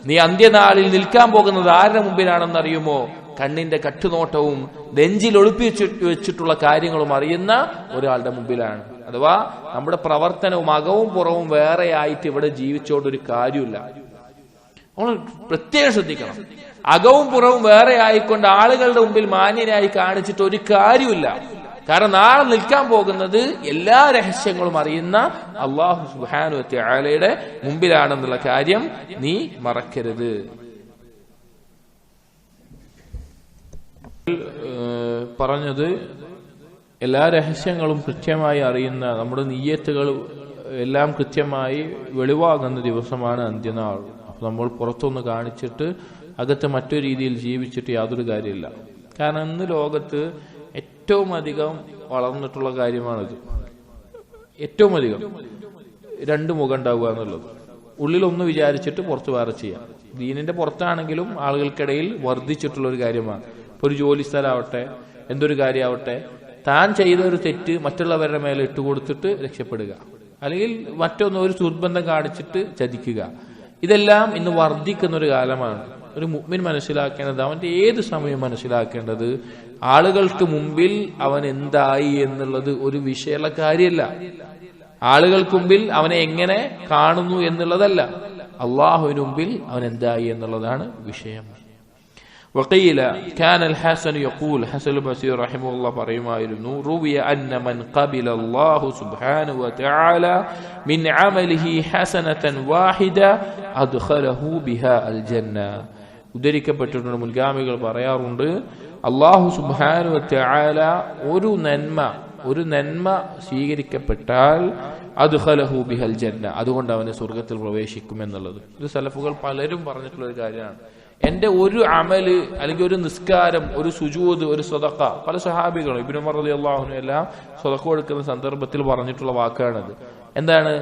Speaker 1: നീ അന്ത്യനാളിൽ നിൽക്കാൻ പോകുന്നത് ആരുടെ മുമ്പിലാണെന്ന് അറിയുമോ? കണ്ണിന്റെ കട്ടുനോട്ടവും നെഞ്ചിൽ ഒളിപ്പിച്ചു വെച്ചിട്ടുള്ള കാര്യങ്ങളും അറിയുന്ന ഒരാളുടെ മുമ്പിലാണ്. അഥവാ നമ്മുടെ പ്രവർത്തനവും അകവും പുറവും വേറെ ആയിട്ട് ഇവിടെ ജീവിച്ചോണ്ടൊരു കാര്യമില്ല. നമ്മൾ പ്രത്യേകം ശ്രദ്ധിക്കണം. അകവും പുറവും വേറെ ആയിക്കൊണ്ട് ആളുകളുടെ മുമ്പിൽ മാന്യനായി കാണിച്ചിട്ട് ഒരു കാര്യമില്ല. കാരണം നാളെ നിൽക്കാൻ പോകുന്നത് എല്ലാ രഹസ്യങ്ങളും അറിയുന്ന അല്ലാഹു സുബ്ഹാനഹു വ തആലയുടെ മുമ്പിലാണെന്നുള്ള കാര്യം നീ മറക്കരുത്. പറഞ്ഞത് എല്ലാ രഹസ്യങ്ങളും കൃത്യമായി അറിയുന്ന, നമ്മുടെ നിയ്യത്തുകൾ എല്ലാം കൃത്യമായി വെളിവാകുന്ന ദിവസമാണ് അന്ത്യനാൾ. അപ്പൊ നമ്മൾ പുറത്തൊന്ന് കാണിച്ചിട്ട് അകത്ത് മറ്റൊരു രീതിയിൽ ജീവിച്ചിട്ട് യാതൊരു കാര്യമില്ല. കാരണം ഇന്ന് ലോകത്ത് ഏറ്റവും അധികം വളർന്നിട്ടുള്ള കാര്യമാണിത്. ഏറ്റവും അധികം രണ്ട് മുഖം ഉണ്ടാവുക എന്നുള്ളത്. ഉള്ളിലൊന്ന് വിചാരിച്ചിട്ട് പുറത്ത് വേറെ ചെയ്യാം. ദീനിന്റെ പുറത്താണെങ്കിലും ആളുകൾക്കിടയിൽ വർദ്ധിച്ചിട്ടുള്ള ഒരു കാര്യമാണ്. ഒരു ജോലി സ്ഥലമാവട്ടെ, എന്തൊരു കാര്യമാവട്ടെ, താൻ ചെയ്ത ഒരു തെറ്റ് മറ്റുള്ളവരുടെ മേലെ ഇട്ടുകൊടുത്തിട്ട് രക്ഷപ്പെടുക, അല്ലെങ്കിൽ മറ്റൊന്ന് ഒരു സുബന്ധം കാണിച്ചിട്ട് ചതിക്കുക, ഇതെല്ലാം ഇന്ന് വർദ്ധിക്കുന്ന ഒരു കാലമാണ്. ഒരു മുഅ്മിൻ മനസ്സിലാക്കേണ്ടത്, അവന്റെ ഏത് സമയം മനസ്സിലാക്കേണ്ടത്, ആളുകൾക്ക് മുമ്പിൽ അവൻ എന്തായി എന്നുള്ളത് ഒരു വിഷയമുള്ള കാര്യമല്ല. ആളുകൾക്ക് മുമ്പിൽ അവനെ എങ്ങനെ കാണുന്നു എന്നുള്ളതല്ല, അള്ളാഹുവിന് മുമ്പിൽ അവൻ എന്തായി എന്നുള്ളതാണ് വിഷയം. وقيل كان الحسن يقول, حسن البصري رحمه الله പറയുമായിരുന്നു, روي أن من قبل الله سبحانه وتعالى من عمله حسنة واحدة أدخله بها الجنة. ഉദ്ധരിക്കപ്പെട്ടിട്ടുണ്ട്, മുൻഗാമികൾ പറയാറുണ്ട്, അല്ലാഹു സുബ്ഹാനഹു വ തആല ഒരു നന്മ സ്വീകരിക്കപ്പെട്ടാൽ അദ്ഖലഹു ബിഹൽ ജന്ന, അതുകൊണ്ട് അവനെ സ്വർഗ്ഗത്തിൽ പ്രവേശിക്കും എന്നുള്ളത്. ഇത് സലഫുകൾ പലരും പറഞ്ഞിട്ടുള്ള ഒരു കാര്യമാണ്. എന്റെ ഒരു അമല്, അല്ലെങ്കിൽ ഒരു നിസ്കാരം, ഒരു സുജൂദ്, ഒരു സ്വതക്ക, പല സഹാബികളും ഇബ്നു ഉമർ റളിയല്ലാഹു അൻഹു എല്ലാം സ്വതക്ക കൊടുക്കുന്ന സന്ദർഭത്തിൽ പറഞ്ഞിട്ടുള്ള വാക്കാണിത്. എന്താണ്?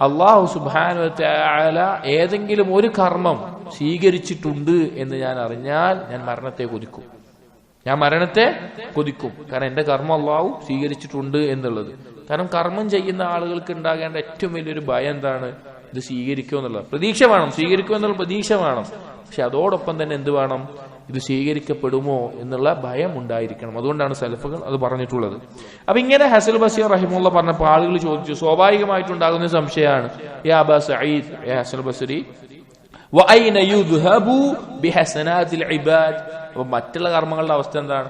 Speaker 1: അല്ലാഹു സുബ്ഹാനഹു വ തആല ഏതെങ്കിലും ഒരു കർമ്മം സ്വീകരിച്ചിട്ടുണ്ട് എന്ന് ഞാൻ അറിഞ്ഞാൽ ഞാൻ മരണത്തെ കൊതിക്കും. കാരണം എന്റെ കർമ്മം അല്ലാഹു സ്വീകരിച്ചിട്ടുണ്ട് എന്നുള്ളത്. കാരണം കർമ്മം ചെയ്യുന്ന ആളുകൾക്ക് ഉണ്ടാകേണ്ട ഏറ്റവും വലിയൊരു ഭയം എന്താണ്? ഇത് സ്വീകരിക്കും എന്നുള്ളത്. പ്രതീക്ഷ വേണം, സ്വീകരിക്കും എന്നുള്ള പ്രതീക്ഷ വേണം. പക്ഷെ അതോടൊപ്പം തന്നെ എന്ത് വേണം? ഇത് സ്വീകരിക്കപ്പെടുമോ എന്നുള്ള ഭയം ഉണ്ടായിരിക്കണം. അതുകൊണ്ടാണ് സലഫുകൾ അത് പറഞ്ഞിട്ടുള്ളത്. അപ്പൊ ഇങ്ങനെ ഹസൻ ബസീർ റഹിമഹുള്ള പറഞ്ഞപ്പോൾ ആളുകൾ ചോദിച്ചു, സ്വാഭാവികമായിട്ടുണ്ടാകുന്ന സംശയമാണ്, യാ അബാ സഈദ്, യാ ഹസൻ ബസരി, വഅൈന യുദ്ഹബു ബിഹസനാതിൽ ഇബാദ്, അപ്പൊ മറ്റുള്ള കർമ്മങ്ങളുടെ അവസ്ഥ എന്താണ്?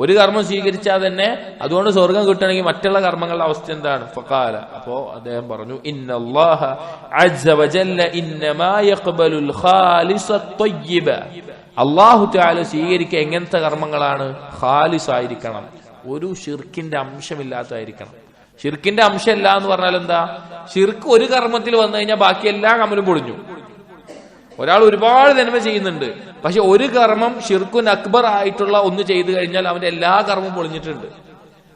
Speaker 1: ഒരു കർമ്മം സ്വീകരിച്ചാൽ തന്നെ അതുകൊണ്ട് സ്വർഗം കിട്ടണമെങ്കിൽ മറ്റുള്ള കർമ്മങ്ങളുടെ അവസ്ഥ എന്താണ്? ഫഖാല, അപ്പോ അദ്ദേഹം പറഞ്ഞു, ഇന്നല്ലാഹ അസ്സ വജല്ല ഇന്നമാ യഖ്ബലുൽ ഖാലിസത് ത്വയ്യിബ, അല്ലാഹു തആല സ്വീകരിക്കുക എങ്ങനത്തെ കർമ്മങ്ങളാണ്? ഖാലിസ് ആയിരിക്കണം, ഒരു ഷിർക്കിന്റെ അംശമില്ലാത്തതായിരിക്കണം. ഷിർക്കിന്റെ അംശമില്ല എന്ന് പറഞ്ഞാൽ എന്താ? ഷിർക്ക് ഒരു കർമ്മത്തിൽ വന്നു കഴിഞ്ഞാൽ ബാക്കി എല്ലാ കർമ്മവും പൊളിഞ്ഞു. ഒരാൾ ഒരുപാട് നന്മ ചെയ്യുന്നുണ്ട്, പക്ഷെ ഒരു കർമ്മം ഷിർക്കുൻ അക്ബർ ആയിട്ടുള്ള ഒന്ന് ചെയ്തു കഴിഞ്ഞാൽ അവന്റെ എല്ലാ കർമ്മവും പൊളിഞ്ഞിട്ടുണ്ട്.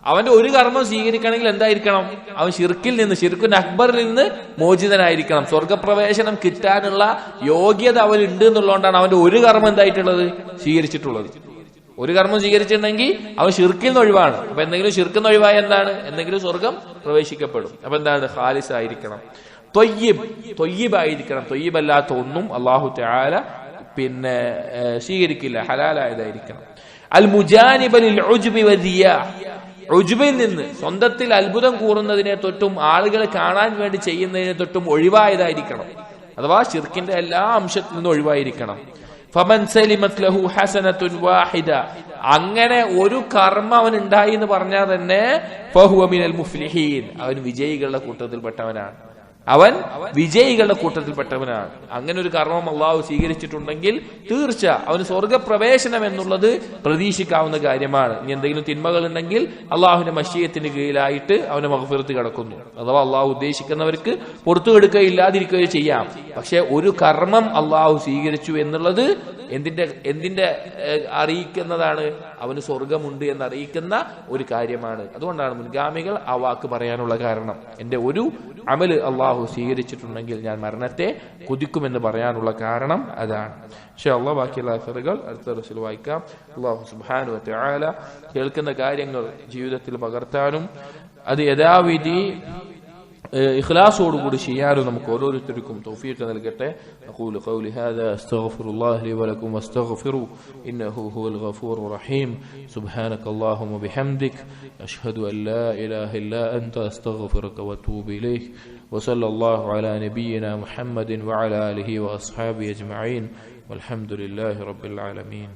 Speaker 1: അവന്റെ ഒരു കർമ്മം സ്വീകരിക്കണമെങ്കിൽ എന്തായിരിക്കണം? അവൻ ഷിർക്കുൻ അക്ബറിൽ നിന്ന് മോചിതനായിരിക്കണം. സ്വർഗപ്രവേശനം കിട്ടാനുള്ള യോഗ്യത അവനുണ്ട് എന്നുള്ളതുകൊണ്ടാണ് അവന്റെ ഒരു കർമ്മം എന്തായിട്ടുള്ളത്, സ്വീകരിച്ചിട്ടുള്ളത്. ഒരു കർമ്മം സ്വീകരിച്ചിട്ടുണ്ടെങ്കിൽ അവൻ ഷിർക്കിൽ നിന്ന് ഒഴിവാണ്. അപ്പൊ എന്തെങ്കിലും ഷിർക്കിൽ നിന്ന് ഒഴിവായ എന്താണ്? എന്തെങ്കിലും സ്വർഗം പ്രവേശിക്കപ്പെടും. അപ്പൊ എന്താണ്? ഖാലിസ് ആയിരിക്കണം, ത്വയ്യിബ് ആയിരിക്കണം. ത്വയ്യിബ് അല്ലാത്ത ഒന്നും അല്ലാഹു തആല സ്വീകരിക്കില്ല, ഹലാലായതായിരിക്കണം. അൽ മുജാനിബ ലിൽ ഉജ്ബി വദിയാ, ഉജ്ബിൽ നിന്ന്, സ്വന്തത്തിൽ അത്ഭുതം കൂറുന്നതിനെ തൊട്ടും ആളുകളെ കാണാൻ വേണ്ടി ചെയ്യുന്നതിനെ തൊട്ടും ഒഴിവായതായിരിക്കണം. അഥവാ ശിർക്കിന്റെ എല്ലാ അംശത്തിൽ നിന്നും ഒഴിവായിരിക്കണം. ഫമൻ സലിമത് ലഹു ഹസനത്തുൻ വാഹിദ, അങ്ങനെ ഒരു കർമ്മ അവൻ ഉണ്ടായി എന്ന് പറഞ്ഞാൽ തന്നെ ഫഹുവ മിനൽ മുഫ്ലിഹീൻ, അവൻ വിജയികളുടെ കൂട്ടത്തിൽപ്പെട്ടവനാണ്. അവൻ വിജയികളുടെ കൂട്ടത്തിൽപ്പെട്ടവനാണ്. അങ്ങനെ ഒരു കർമ്മം അള്ളാഹു സ്വീകരിച്ചിട്ടുണ്ടെങ്കിൽ തീർച്ച അവന് സ്വർഗപ്രവേശനം എന്നുള്ളത് പ്രതീക്ഷിക്കാവുന്ന കാര്യമാണ്. ഇനി എന്തെങ്കിലും തിന്മകൾ ഉണ്ടെങ്കിൽ അള്ളാഹുവിന്റെ മശീയത്തിന് കീഴിലായിട്ട് അവന്റെ മഗ്ഫിറത്ത് കിടക്കുന്നു. അഥവാ അള്ളാഹു ഉദ്ദേശിക്കുന്നവർക്ക് പുറത്തു കൊടുക്കുകയില്ലാതിരിക്കുകയോ ചെയ്യാം. പക്ഷെ ഒരു കർമ്മം അള്ളാഹു സ്വീകരിച്ചു എന്നുള്ളത് എന്തിന്റെ അറിയിക്കുന്നതാണ്? അവന് സ്വർഗമുണ്ട് എന്നറിയിക്കുന്ന ഒരു കാര്യമാണ്. അതുകൊണ്ടാണ് മുൻഗാമികൾ ആ വാക്ക് പറയാനുള്ള കാരണം. എന്റെ ഒരു അമല് അള്ളാഹു സ്വീകരിച്ചിട്ടുണ്ടെങ്കിൽ ഞാൻ മരണത്തെ കുതിക്കുമെന്ന് പറയാനുള്ള കാരണം അതാണ്. ഇൻഷാ അല്ലാഹ് ബാക്കിയുള്ള അസറുകൾ അടുത്ത ദർസിൽ വായിക്കാം. അല്ലാഹു സുബ്ഹാനഹു വ തആല കേൾക്കുന്ന കാര്യങ്ങൾ ജീവിതത്തിൽ പകർത്താനും അത് യഥാവിധി ഇഖ്ലാസോടുകൂടി ചെയ്യാനും നമുക്ക് ഓരോരുത്തർക്കും തൗഫീഖ് നൽകട്ടെ. അഖൂലു ഖൗലി ഹാദാ അസ്തഗ്ഫിറുല്ലാഹ ലി വലക്കും വസ്തഗ്ഫിറു ഇന്നഹു ഹുവൽ ഗഫൂറുർ റഹീം. സുബ്ഹാനകല്ലാഹുമ്മ ബിഹംദിക അഷ്ഹദു അൻ ലാ ഇലാഹ ഇല്ലാ അൻത അസ്തഗ്ഫിറുക വഅതൂബു ഇലൈക്. വസല്ലല്ലാഹു അലാ നബിയ്യിനാ മുഹമ്മദിൻ വഅലാ ആലിഹി വഅസ്ഹാബിഹി അജ്മഈൻ വൽഹംദുലില്ലാഹി റബ്ബിൽ ആലമീൻ.